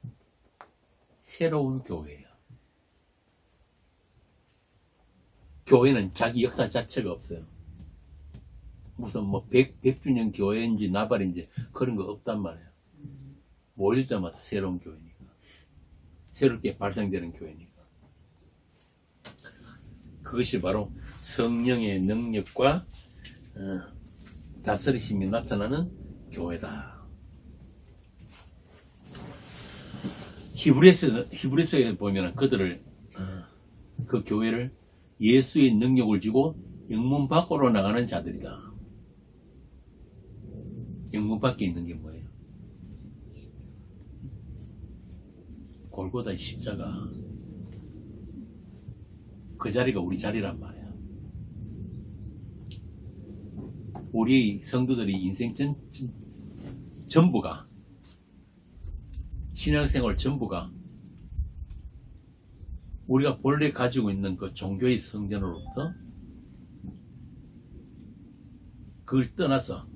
새로운 교회예요. 교회는 자기 역사 자체가 없어요. 무슨 뭐 100주년 교회인지 나발인지 그런 거 없단 말이에요. 모일 때마다 새로운 교회니까. 새롭게 발생되는 교회니까. 그것이 바로 성령의 능력과 다스리심이 나타나는 교회다. 히브리서에 보면 그들을 그 교회를 예수의 능력을 지고 영문 밖으로 나가는 자들이다. 영문 밖에 있는 게 뭐예요? 골고다의 십자가. 그 자리가 우리 자리란 말이야. 우리 성도들이 인생 전부가, 신앙생활 전부가 우리가 본래 가지고 있는 그 종교의 성전으로부터 그걸 떠나서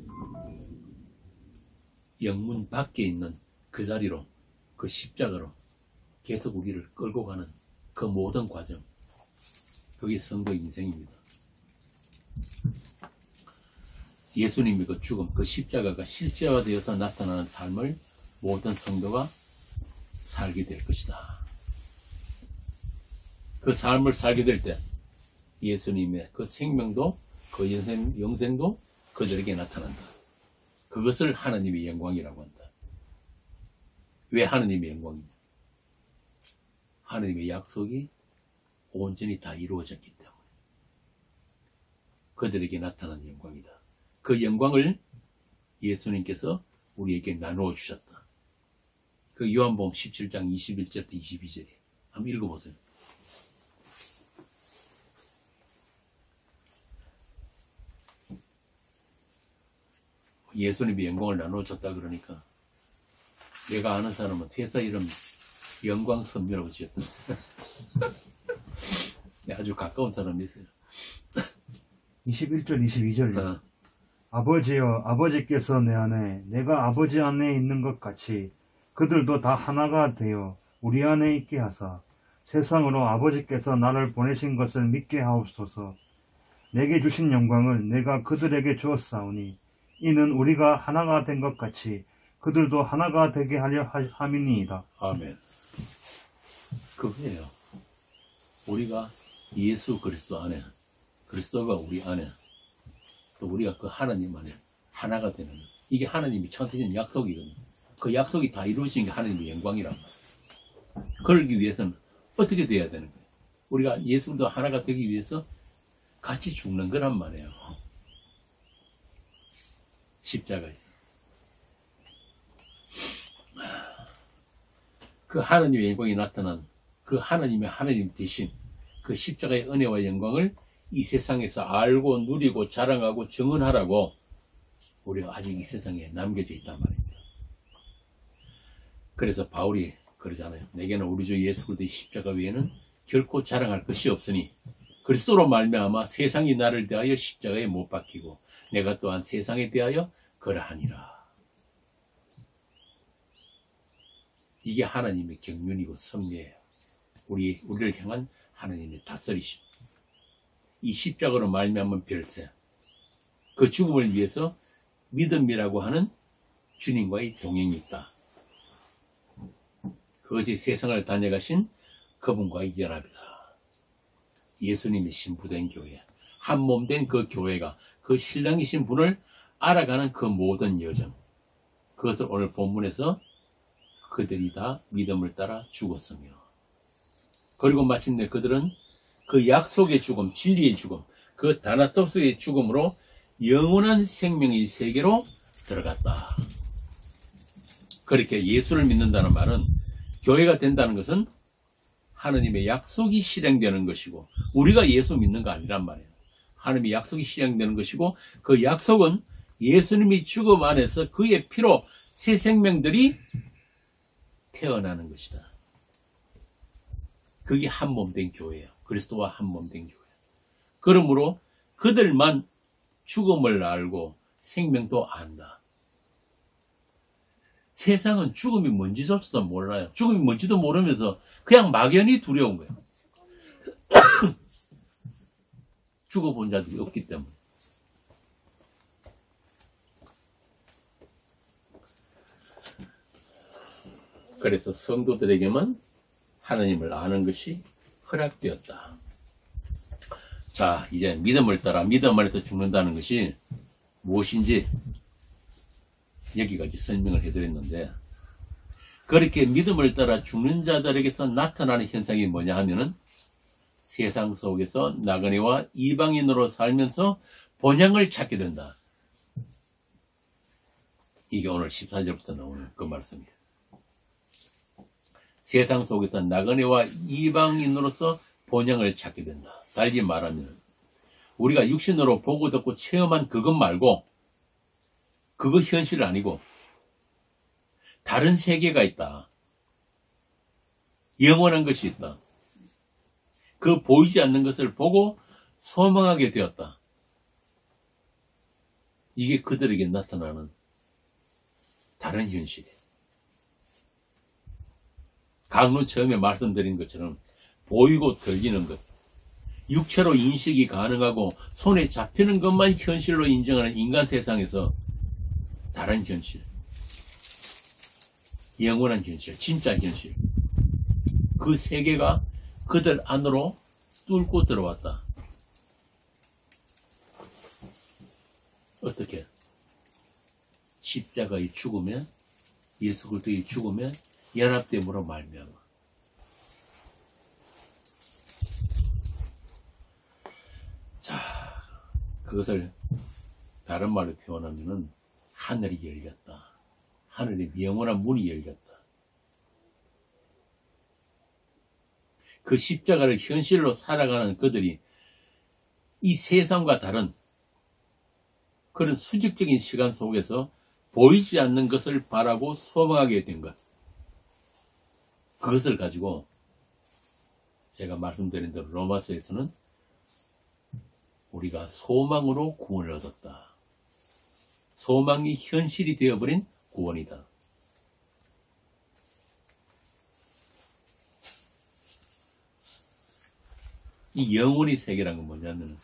영문 밖에 있는 그 자리로, 그 십자가로 계속 우리를 끌고 가는 그 모든 과정, 그게 성도의 인생입니다. 예수님의 그 죽음, 그 십자가가 실제화되어서 나타나는 삶을 모든 성도가 살게 될 것이다. 그 삶을 살게 될 때 예수님의 그 생명도, 그 영생도 그들에게 나타난다. 그것을 하나님의 영광이라고 한다. 왜 하나님의 영광이냐? 하나님의 약속이 온전히 다 이루어졌기 때문에 그들에게 나타난 영광이다. 그 영광을 예수님께서 우리에게 나누어 주셨다. 그 요한복음 17장 21절부터 22절에 한번 읽어보세요. 예수님이 영광을 나누어 줬다 그러니까 내가 아는 사람은 회사 이름 영광선묘라고 지었다. 아주 가까운 사람이 있어요. 21절, 22절. 아버지여, 아버지께서 내 안에, 내가 아버지 안에 있는 것 같이 그들도 다 하나가 되어 우리 안에 있게 하사 세상으로 아버지께서 나를 보내신 것을 믿게 하옵소서. 내게 주신 영광을 내가 그들에게 주었사오니 이는 우리가 하나가 된 것 같이 그들도 하나가 되게 하려 함이니이다. 아멘. 그거예요. 우리가 예수 그리스도 안에, 그리스도가 우리 안에, 또 우리가 그 하나님 안에 하나가 되는, 이게 하나님이 처음에 주신 약속이거든요. 그 약속이 다 이루어진 게 하나님의 영광이란 말이에요. 그러기 위해서는 어떻게 돼야 되는 거예요? 우리가 예수도 하나가 되기 위해서 같이 죽는 거란 말이에요. 십자가에서. 그 하나님의 영광이 나타난 그 하나님 대신 그 십자가의 은혜와 영광을 이 세상에서 알고 누리고 자랑하고 증언하라고 우리가 아직 이 세상에 남겨져 있단 말입니다. 그래서 바울이 그러잖아요. 내게는 우리 주 예수 그리스도의 십자가 외에는 결코 자랑할 것이 없으니 그리스도로 말미암아 세상이 나를 대하여 십자가에 못 박히고 내가 또한 세상에 대하여 그러하니라. 이게 하나님의 경륜이고 섭리예요. 우리를 향한 하나님의 다스리심. 이 십자가로 말미암은 별세, 그 죽음을 위해서 믿음이라고 하는 주님과의 동행이 있다. 그것이 세상을 다녀가신 그분과의 연합이다. 예수님이 신부된 교회, 한 몸 된 그 교회가 그 신랑이신 분을 알아가는 그 모든 여정, 그것을 오늘 본문에서 그들이 다 믿음을 따라 죽었으며, 그리고 마침내 그들은 그 약속의 죽음, 진리의 죽음, 그 다나토스의 죽음으로 영원한 생명의 세계로 들어갔다. 그렇게 예수를 믿는다는 말은, 교회가 된다는 것은 하나님의 약속이 실행되는 것이고 우리가 예수 믿는 거 아니란 말이에요. 하나님의 약속이 실행되는 것이고 그 약속은 예수님이 죽음 안에서 그의 피로 새 생명들이 태어나는 것이다. 그게 한 몸 된 교회예요. 그리스도와 한 몸 된 교회. 그러므로 그들만 죽음을 알고 생명도 안다. 세상은 죽음이 뭔지조차도 몰라요. 죽음이 뭔지도 모르면서 그냥 막연히 두려운 거예요. 죽어본 자들이 없기 때문에. 그래서 성도들에게만 하나님을 아는 것이 허락되었다. 자, 이제 믿음을 따라 믿음 안에서 죽는다는 것이 무엇인지 여기까지 설명을 해드렸는데, 그렇게 믿음을 따라 죽는 자들에게서 나타나는 현상이 뭐냐 하면은 세상 속에서 나그네와 이방인으로 살면서 본향을 찾게 된다. 이게 오늘 14절부터 나오는 그 말씀이에요. 세상 속에서 나그네와 이방인으로서 본향을 찾게 된다. 달리 말하면 우리가 육신으로 보고 듣고 체험한 그것 말고, 그거 현실 아니고 다른 세계가 있다. 영원한 것이 있다. 그 보이지 않는 것을 보고 소망하게 되었다. 이게 그들에게 나타나는 다른 현실이에요. 강론 처음에 말씀드린 것처럼 보이고 들리는 것, 육체로 인식이 가능하고 손에 잡히는 것만 현실로 인정하는 인간 세상에서 다른 현실, 영원한 현실, 진짜 현실, 그 세계가 그들 안으로 뚫고 들어왔다. 어떻게? 십자가의 죽으면, 예수 그리스도의 죽으면 연합됨으로 말미암아. 자, 그것을 다른 말로 표현하면은 하늘이 열렸다. 하늘의 영원한 문이 열렸다. 그 십자가를 현실로 살아가는 그들이 이 세상과 다른 그런 수직적인 시간 속에서 보이지 않는 것을 바라고 소망하게 된 것. 그것을 가지고 제가 말씀드린 대로 로마서에서는 우리가 소망으로 구원을 얻었다. 소망이 현실이 되어버린 구원이다. 이 영혼의 세계라는 건 뭐냐면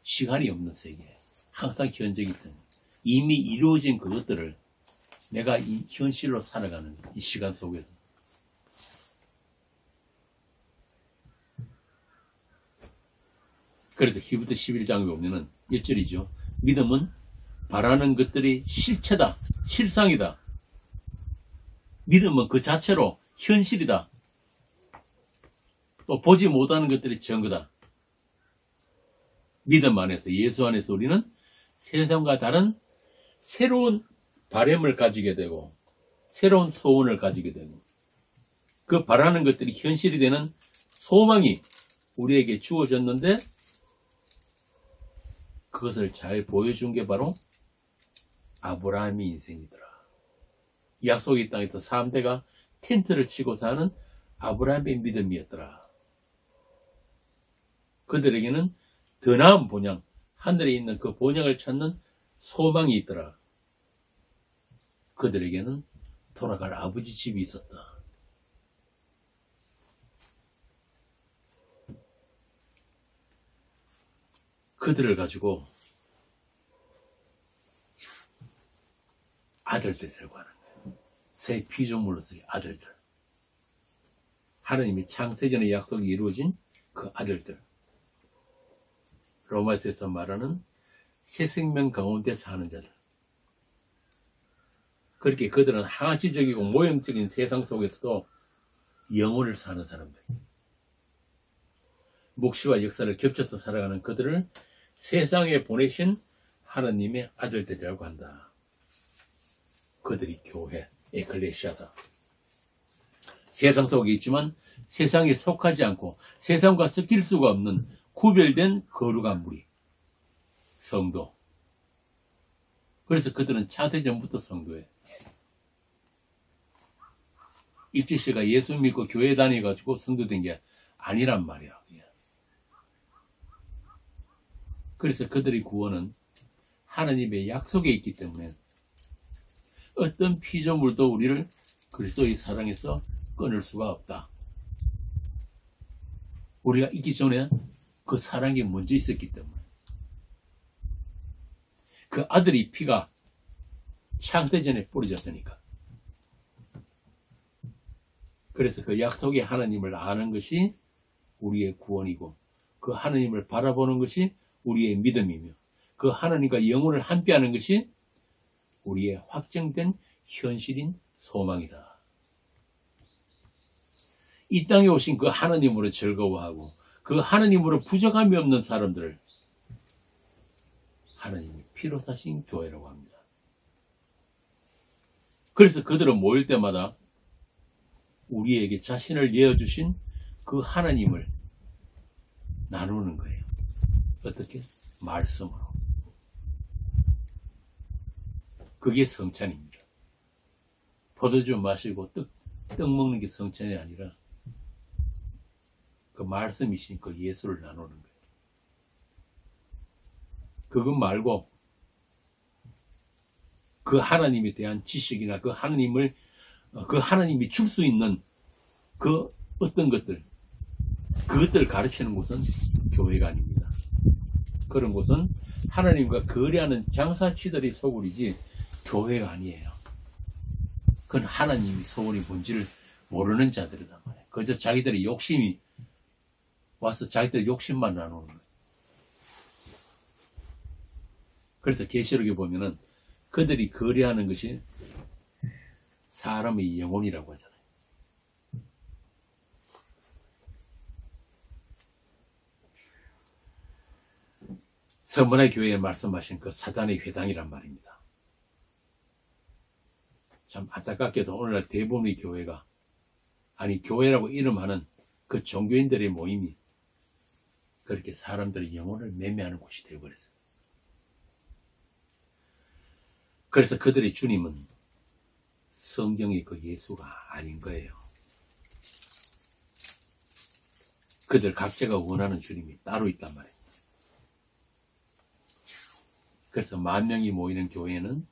시간이 없는 세계, 항상 현재이기 때문에 이미 이루어진 그것들을 내가 이 현실로 살아가는 이 시간 속에서 그래서 히브리서 11장에 보면은 1절이죠. 믿음은 바라는 것들이 실체다, 실상이다. 믿음은 그 자체로 현실이다. 또 보지 못하는 것들이 증거다. 믿음 안에서, 예수 안에서 우리는 세상과 다른 새로운 바램을 가지게 되고 새로운 소원을 가지게 되고 그 바라는 것들이 현실이 되는 소망이 우리에게 주어졌는데 그것을 잘 보여준 게 바로 아브라함의 인생이더라. 약속의 땅에서 3대가 텐트를 치고 사는 아브라함의 믿음이었더라. 그들에게는 더 나은 본향, 하늘에 있는 그 본향을 찾는 소망이 있더라. 그들에게는 돌아갈 아버지 집이 있었다. 그들을 가지고 아들들이라고 하는 거예요. 새 피조물로서의 아들들. 하나님의 창세전의 약속이 이루어진 그 아들들. 로마서에서 말하는 새 생명 가운데 사는 자들. 그렇게 그들은 항아치적이고 모형적인 세상 속에서도 영혼을 사는 사람들. 묵시와 역사를 겹쳐서 살아가는 그들을 세상에 보내신 하나님의 아들들이라고 한다. 그들이 교회, 에클레시아다. 세상 속에 있지만 세상에 속하지 않고 세상과 섞일 수가 없는 구별된 거룩한 무리, 성도. 그래서 그들은 차세전부터 성도예요. 일제 씨가 예수 믿고 교회 다녀가지고 성도 된 게 아니란 말이야. 그래서 그들의 구원은 하나님의 약속에 있기 때문에 어떤 피조물도 우리를 그리스도의 사랑에서 끊을 수가 없다. 우리가 있기 전에 그 사랑이 먼저 있었기 때문에 그 아들의 피가 창세전에 뿌려졌으니까 그래서 그 약속의 하나님을 아는 것이 우리의 구원이고, 그 하나님을 바라보는 것이 우리의 믿음이며, 그 하나님과 영혼을 함께하는 것이 우리의 확정된 현실인 소망이다. 이 땅에 오신 그 하나님으로 즐거워하고 그 하나님으로 부족함이 없는 사람들을 하나님이 피로 사신 교회라고 합니다. 그래서 그들은 모일 때마다 우리에게 자신을 내어주신 그 하나님을 나누는 거예요. 어떻게? 말씀으로. 그게 성찬입니다. 포도주 마시고 떡 먹는 게 성찬이 아니라 그 말씀이신 그 예수를 나누는 거예요. 그것 말고 그 하나님에 대한 지식이나 그 하나님이 줄 수 있는 그 어떤 것들, 그것들을 가르치는 곳은 교회가 아닙니다. 그런 곳은 하나님과 거래하는 장사치들의 소굴이지 교회가 아니에요. 그건 하나님이 소원이 뭔지를 모르는 자들이단 말이에요. 그저 자기들의 욕심이 와서 자기들 욕심만 나누는 거예요. 그래서 계시록에 보면은 그들이 거래하는 것이 사람의 영혼이라고 하잖아요. 서문의 교회에 말씀하신 그 사단의 회당이란 말입니다. 참 안타깝게도 오늘날 대부분의 교회가, 아니 교회라고 이름하는 그 종교인들의 모임이 그렇게 사람들의 영혼을 매매하는 곳이 되어버렸어요. 그래서 그들의 주님은 성경의 그 예수가 아닌 거예요. 그들 각자가 원하는 주님이 따로 있단 말이에요. 그래서 10,000명이 모이는 교회에는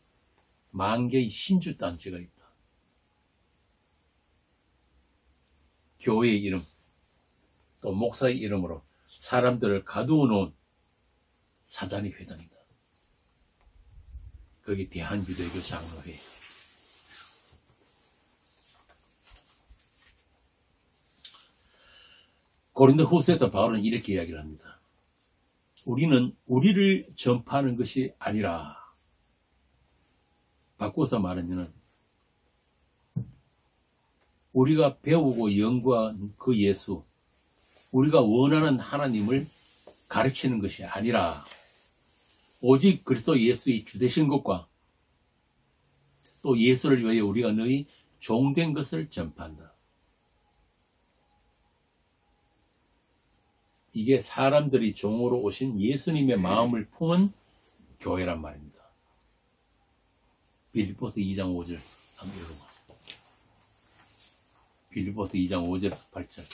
10,000개의 신주단체가 있다. 교회의 이름, 또 목사의 이름으로 사람들을 가두어 놓은 사단의 회당이다. 그게 대한유대교 장로회. 고린도 후서에서 바울은 이렇게 이야기를 합니다. 우리는 우리를 전파하는 것이 아니라, 바꿔서 말하면 우리가 배우고 연구한 그 예수, 우리가 원하는 하나님을 가르치는 것이 아니라 오직 그리스도 예수의 주되신 것과 또 예수를 위하여 우리가 너희 종된 것을 전파한다. 이게 사람들이 종으로 오신 예수님의 마음을 품은 교회란 말입니다. 빌립보서 2장 5절 한번 읽어보세요. 빌립보서 2장 5절 8절.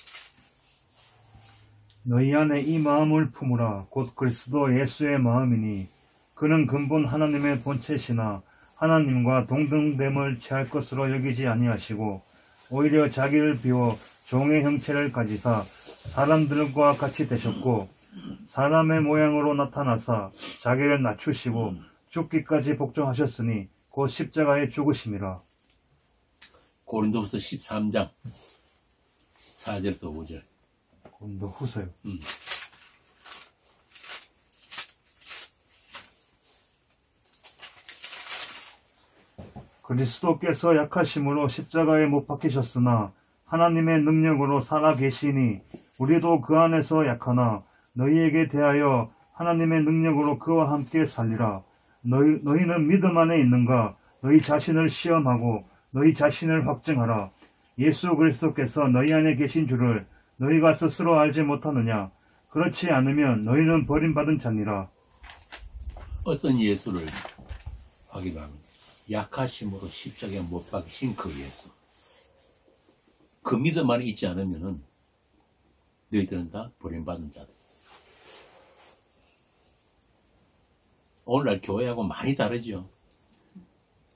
너희 안에 이 마음을 품으라. 곧 그리스도 예수의 마음이니 그는 근본 하나님의 본체시나 하나님과 동등됨을 취할 것으로 여기지 아니하시고 오히려 자기를 비워 종의 형체를 가지사 사람들과 같이 되셨고 사람의 모양으로 나타나사 자기를 낮추시고 죽기까지 복종하셨으니 곧 십자가에 죽으심이라. 고린도후서 13장 4절에서 5절. 고린도 후서요. 그리스도께서 약하심으로 십자가에 못 박히셨으나 하나님의 능력으로 살아 계시니 우리도 그 안에서 약하나 너희에게 대하여 하나님의 능력으로 그와 함께 살리라. 너희는 믿음 안에 있는가? 너희 자신을 시험하고 너희 자신을 확증하라. 예수 그리스도께서 너희 안에 계신 줄을 너희가 스스로 알지 못하느냐? 그렇지 않으면 너희는 버림받은 자니라. 어떤 예수를 확인합니다. 약하심으로 십자가에 못 박히신 그 예수. 그 믿음 안에 있지 않으면 너희들은 다 버림받은 자들. 오늘날 교회하고 많이 다르죠.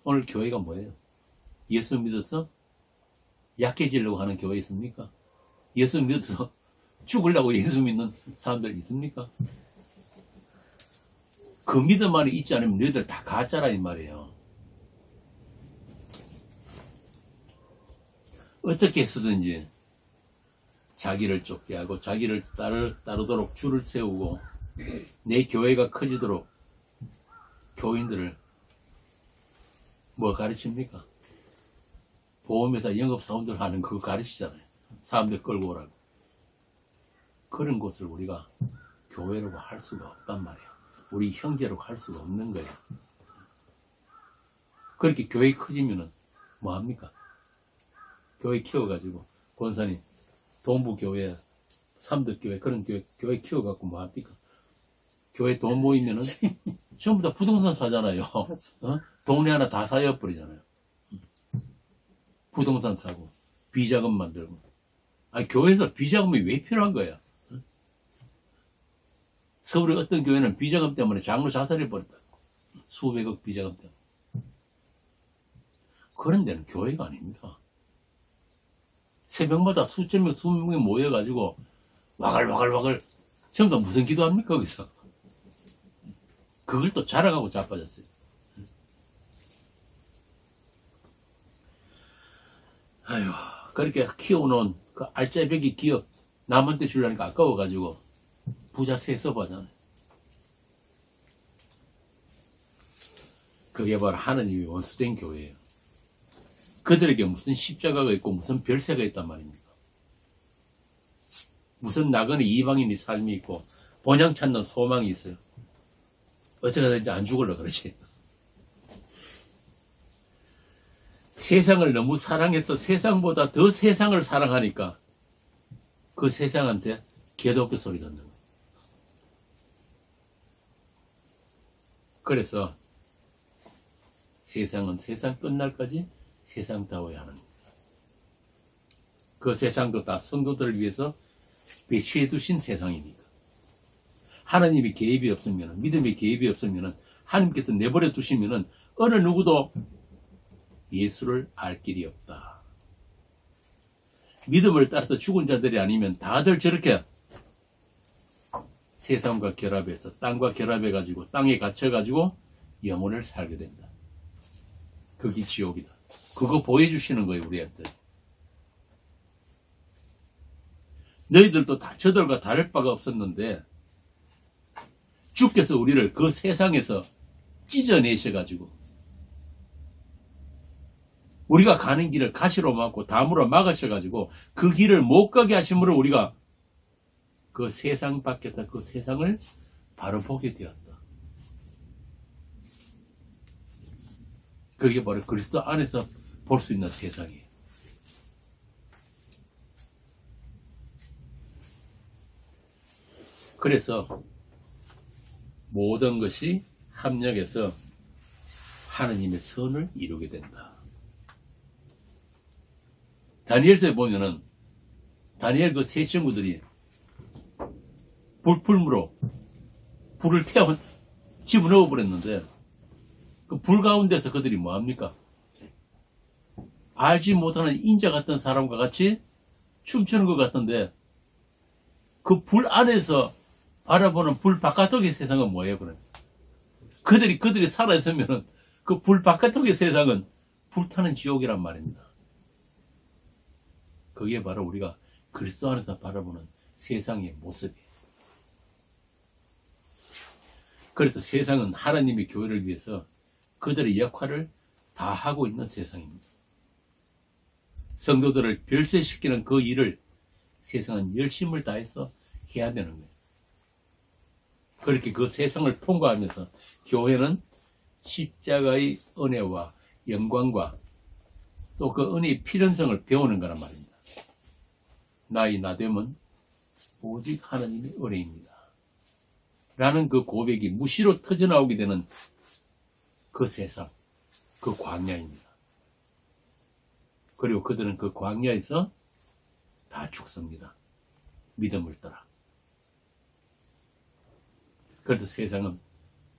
오늘 교회가 뭐예요? 예수 믿어서 약해지려고 하는 교회 있습니까? 예수 믿어서 죽으려고 예수 믿는 사람들 있습니까? 그 믿음 안에 있지 않으면 너희들 다 가짜라 이 말이에요. 어떻게 해서든지 자기를 쫓게 하고 자기를 따르도록 줄을 세우고 내 교회가 커지도록 교인들을 뭐 가르칩니까? 보험회사 영업사원들 하는 그거 가르치잖아요. 사람들 끌고 오라고. 그런 곳을 우리가 교회라고 할 수가 없단 말이에요. 우리 형제라고 할 수가 없는 거예요. 그렇게 교회 커지면은 뭐합니까? 교회 키워가지고 권사님 동부교회 삼덕교회 그런 교회 키워갖고 뭐합니까? 교회 돈 모이면은 전부 다 부동산 사잖아요. 동네 하나 다 사여버리잖아요. 부동산 사고 비자금 만들고. 아니 교회에서 비자금이 왜 필요한 거야? 서울의 어떤 교회는 비자금 때문에 장로 자살해버렸다. 수백억 비자금 때문에. 그런 데는 교회가 아닙니다. 새벽마다 수천 명, 수백 명이 모여가지고 와글와글 전부 다 무슨 기도합니까 거기서? 그걸 또 자랑하고 자빠졌어요. 아휴, 그렇게 키워놓은 그 알짜배기 기업 남한테 주려니까 아까워가지고 부자 세서봐잖아요. 그게 바로 하느님이 원수된 교회예요. 그들에게 무슨 십자가가 있고 무슨 별세가 있단 말입니까? 무슨 나그네 이방인의 삶이 있고 본향 찾는 소망이 있어요. 어쩌다든지 안 죽으려 그러지. 세상을 너무 사랑해서 세상보다 더 세상을 사랑하니까 그 세상한테 개독교 소리 듣는 거예요. 그래서 세상은 세상 끝날까지 세상다워야 하는 겁니다. 그 세상도 다 성도들을 위해서 배치해 두신 세상이니까. 하나님이 개입이 없으면, 믿음의 개입이 없으면, 하나님께서 내버려 두시면 어느 누구도 예수를 알 길이 없다. 믿음을 따라서 죽은 자들이 아니면 다들 저렇게 세상과 결합해서 땅과 결합해가지고 땅에 갇혀가지고 영혼을 살게 된다. 그게 지옥이다. 그거 보여주시는 거예요, 우리한테. 너희들도 다 저들과 다를 바가 없었는데 주께서 우리를 그 세상에서 찢어내셔가지고 우리가 가는 길을 가시로 막고 담으로 막으셔가지고 그 길을 못 가게 하심으로 우리가 그 세상 밖에서 그 세상을 바로 보게 되었다. 그게 바로 그리스도 안에서 볼 수 있는 세상이에요. 그래서 모든 것이 합력해서 하느님의 선을 이루게 된다. 다니엘서에 보면은 다니엘 그 세 친구들이 불풀무로 불을 태워 집어넣어 버렸는데 그 불 가운데서 그들이 뭐합니까? 알지 못하는 인자 같은 사람과 같이 춤추는 것 같은데 그 불 안에서 바라보는 불 바깥쪽의 세상은 뭐예요? 그래? 그들이 살아있으면 그 불 바깥쪽의 세상은 불타는 지옥이란 말입니다. 그게 바로 우리가 그리스도 안에서 바라보는 세상의 모습이에요. 그래서 세상은 하나님의 교회를 위해서 그들의 역할을 다 하고 있는 세상입니다. 성도들을 별세시키는 그 일을 세상은 열심을 다해서 해야 되는 거예요. 그렇게 그 세상을 통과하면서 교회는 십자가의 은혜와 영광과 또 그 은혜의 필연성을 배우는 거란 말입니다. 나의 나됨은 오직 하나님의 은혜입니다. 라는 그 고백이 무시로 터져나오게 되는 그 세상, 그 광야입니다. 그리고 그들은 그 광야에서 다 죽습니다. 믿음을 따라. 그래서 세상은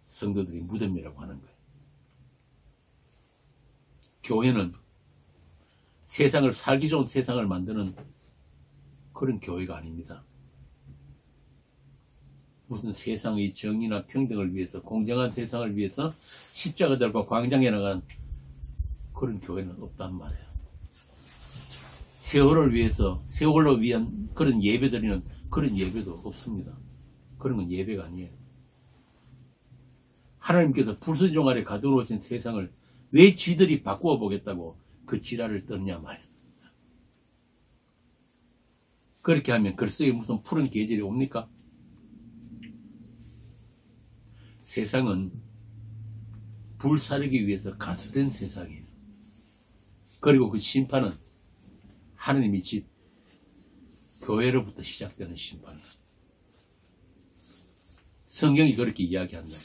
성도들이 무덤이라고 하는 거예요. 교회는 세상을 살기 좋은 세상을 만드는 그런 교회가 아닙니다. 무슨 세상의 정의나 평등을 위해서 공정한 세상을 위해서 십자가 들고 광장에 나가는 그런 교회는 없단 말이에요. 세월을 위해서, 세월을 위한 그런 예배드리는 그런 예배도 없습니다. 그런 건 예배가 아니에요. 하나님께서 불순종 아래 가둬놓으신 세상을 왜 쥐들이 바꾸어 보겠다고 그 지랄을 떠느냐 말이야. 그렇게 하면 글쎄 무슨 푸른 계절이 옵니까? 세상은 불사르기 위해서 간수된 세상이에요. 그리고 그 심판은 하느님이 집 교회로부터 시작되는 심판이에요. 성경이 그렇게 이야기한다.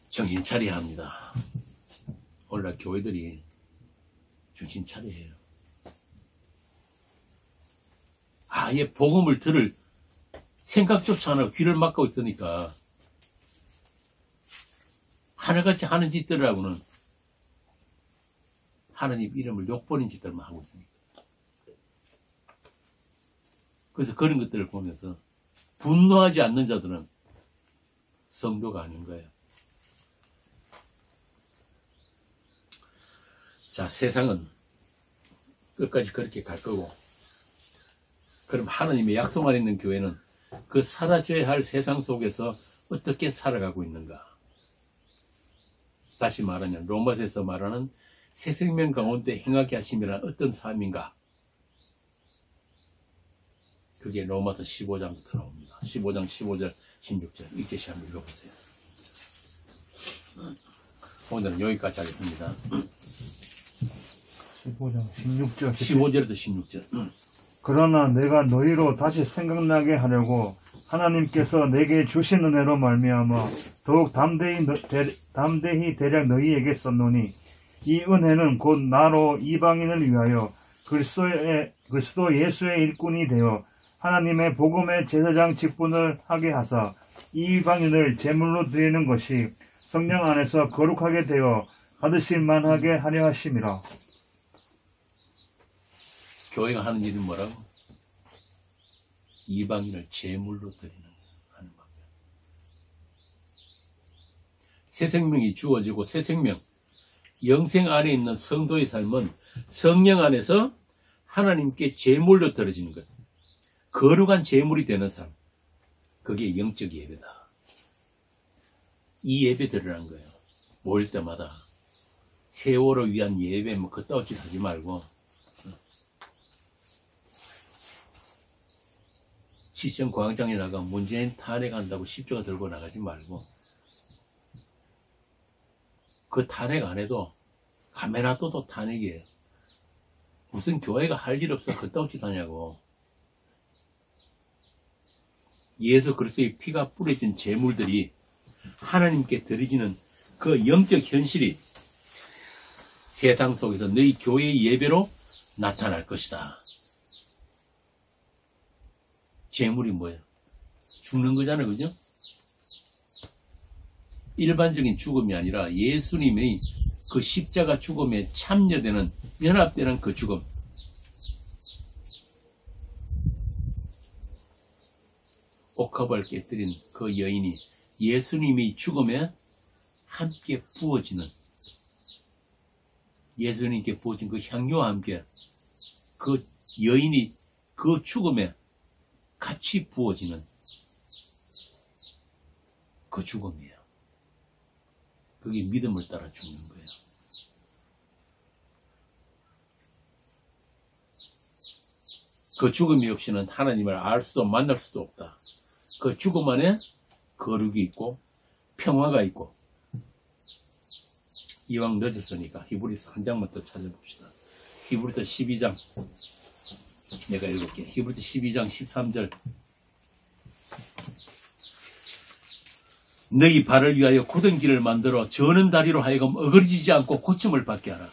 정신 차려야 합니다. 오늘날 교회들이 정신 차려야 해요. 아예 복음을 들을 생각조차 안 하고 귀를 막고 있으니까 하나같이 하는 짓들하고는 하나님 이름을 욕버린 짓들만 하고 있으니까. 그래서 그런 것들을 보면서 분노하지 않는 자들은 성도가 아닌 거예요. 자, 세상은 끝까지 그렇게 갈 거고, 그럼 하나님의 약속 안에 있는 교회는 그 사라져야 할 세상 속에서 어떻게 살아가고 있는가? 다시 말하면 로마서에서 말하는 새 생명 가운데 행하게 하심이란 어떤 삶인가? 그게 로마서 15장부터 나옵니다. 15장 15절 16절 이 계시 한번 읽어보세요. 오늘은 여기까지 하겠습니다. 15장 16절 15절부터 16절. 그러나 내가 너희로 다시 생각나게 하려고 하나님께서 내게 주신 은혜로 말미암아 더욱 담대히 대략 너희에게 썼노니 이 은혜는 곧 나로 이방인을 위하여 그리스도 예수의 일꾼이 되어 하나님의 복음의 제사장 직분을 하게 하사 이방인을 제물로 드리는 것이 성령 안에서 거룩하게 되어 받으실 만하게 하려 하심이라. 교회가 하는 일은 뭐라고? 이방인을 제물로 드리는 하는 겁니다. 새 생명이 주어지고 새 생명, 영생 안에 있는 성도의 삶은 성령 안에서 하나님께 제물로 드려지는 것. 거룩한 제물이 되는 삶. 그게 영적 예배다. 이 예배 드리라는 거예요. 모일 때마다. 세월을 위한 예배, 뭐, 그따위 짓 하지 말고. 시청 광장에 나가 문재인 탄핵한다고 십자가 들고 나가지 말고. 그 탄핵 안 해도 카메라 떠도 탄핵이에요. 무슨 교회가 할 일 없어 그따위 짓 하냐고. 예수 그리스도의 피가 뿌려진 제물들이 하나님께 드려지는 그 영적 현실이 세상 속에서 너희 교회의 예배로 나타날 것이다. 제물이 뭐예요? 죽는 거잖아요, 그죠? 일반적인 죽음이 아니라 예수님의 그 십자가 죽음에 참여되는, 연합되는 그 죽음. 옥합을 깨뜨린 그 여인이 예수님의 죽음에 함께 부어지는, 예수님께 부어진 그 향유와 함께 그 여인이 그 죽음에 같이 부어지는 그 죽음이에요. 그게 믿음을 따라 죽는 거예요. 그 죽음이 없이는 하나님을 알 수도 만날 수도 없다. 그 죽음 안에 거룩이 있고 평화가 있고. 이왕 늦었으니까 히브리서 한 장만 더 찾아봅시다. 히브리서 12장 내가 읽을게. 히브리서 12장 13절. 너희 발을 위하여 굳은 길을 만들어 저는 다리로 하여금 어그러지지 않고 고침을 받게 하라.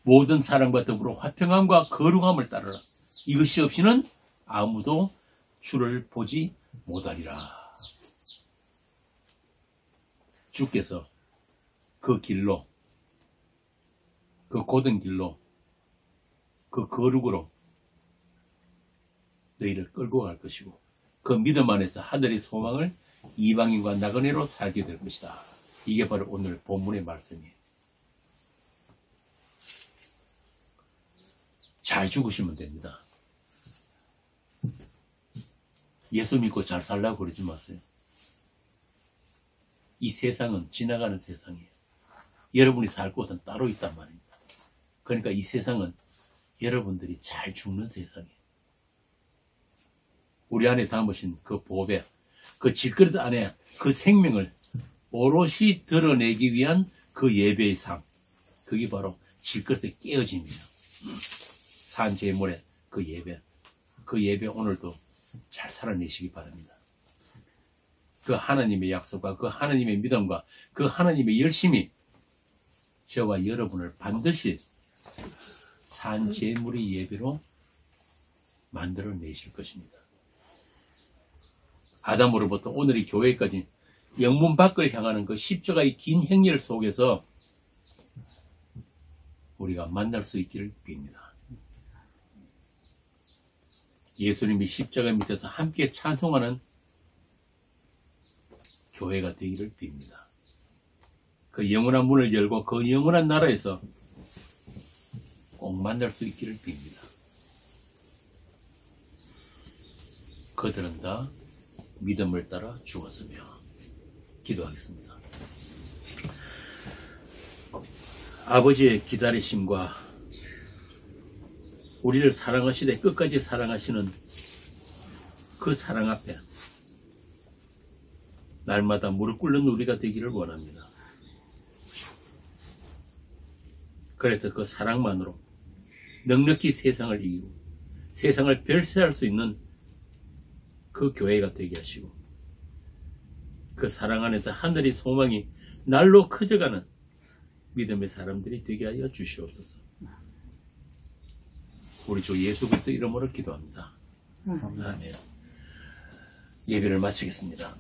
모든 사람과 더불어 화평함과 거룩함을 따르라. 이것이 없이는 아무도 주를 보지 못하리라. 주께서 그 길로, 그 곧은 길로, 그 거룩으로 너희를 끌고 갈 것이고, 그 믿음 안에서 하늘의 소망을 이방인과 나그네로 살게 될 것이다. 이게 바로 오늘 본문의 말씀이에요. 잘 죽으시면 됩니다. 예수 믿고 잘 살라고 그러지 마세요. 이 세상은 지나가는 세상이에요. 여러분이 살 곳은 따로 있단 말입니다. 그러니까 이 세상은 여러분들이 잘 죽는 세상이에요. 우리 안에 담으신 그 보배, 그 질그릇 안에 그 생명을 오롯이 드러내기 위한 그 예배의 삶, 그게 바로 질그릇의 깨어짐이에요. 산 제물의 그 예배 오늘도 잘 살아내시기 바랍니다. 그 하나님의 약속과 그 하나님의 믿음과 그 하나님의 열심이 저와 여러분을 반드시 산 제물의 예배로 만들어내실 것입니다. 아담으로부터 오늘의 교회까지 영문 밖을 향하는 그 십자가의 긴 행렬 속에서 우리가 만날 수 있기를 빕니다. 예수님이 십자가 밑에서 함께 찬송하는 교회가 되기를 빕니다. 그 영원한 문을 열고 그 영원한 나라에서 꼭 만날 수 있기를 빕니다. 그들은 다 믿음을 따라 죽었으며. 기도하겠습니다. 아버지의 기다리심과 우리를 사랑하시되 끝까지 사랑하시는 그 사랑 앞에 날마다 무릎 꿇는 우리가 되기를 원합니다. 그래서 그 사랑만으로 넉넉히 세상을 이기고 세상을 별세할 수 있는 그 교회가 되게 하시고 그 사랑 안에서 하늘의 소망이 날로 커져가는 믿음의 사람들이 되게 하여 주시옵소서. 우리 주 예수 그리스도 이름으로 기도합니다. 아멘. 예배를 마치겠습니다.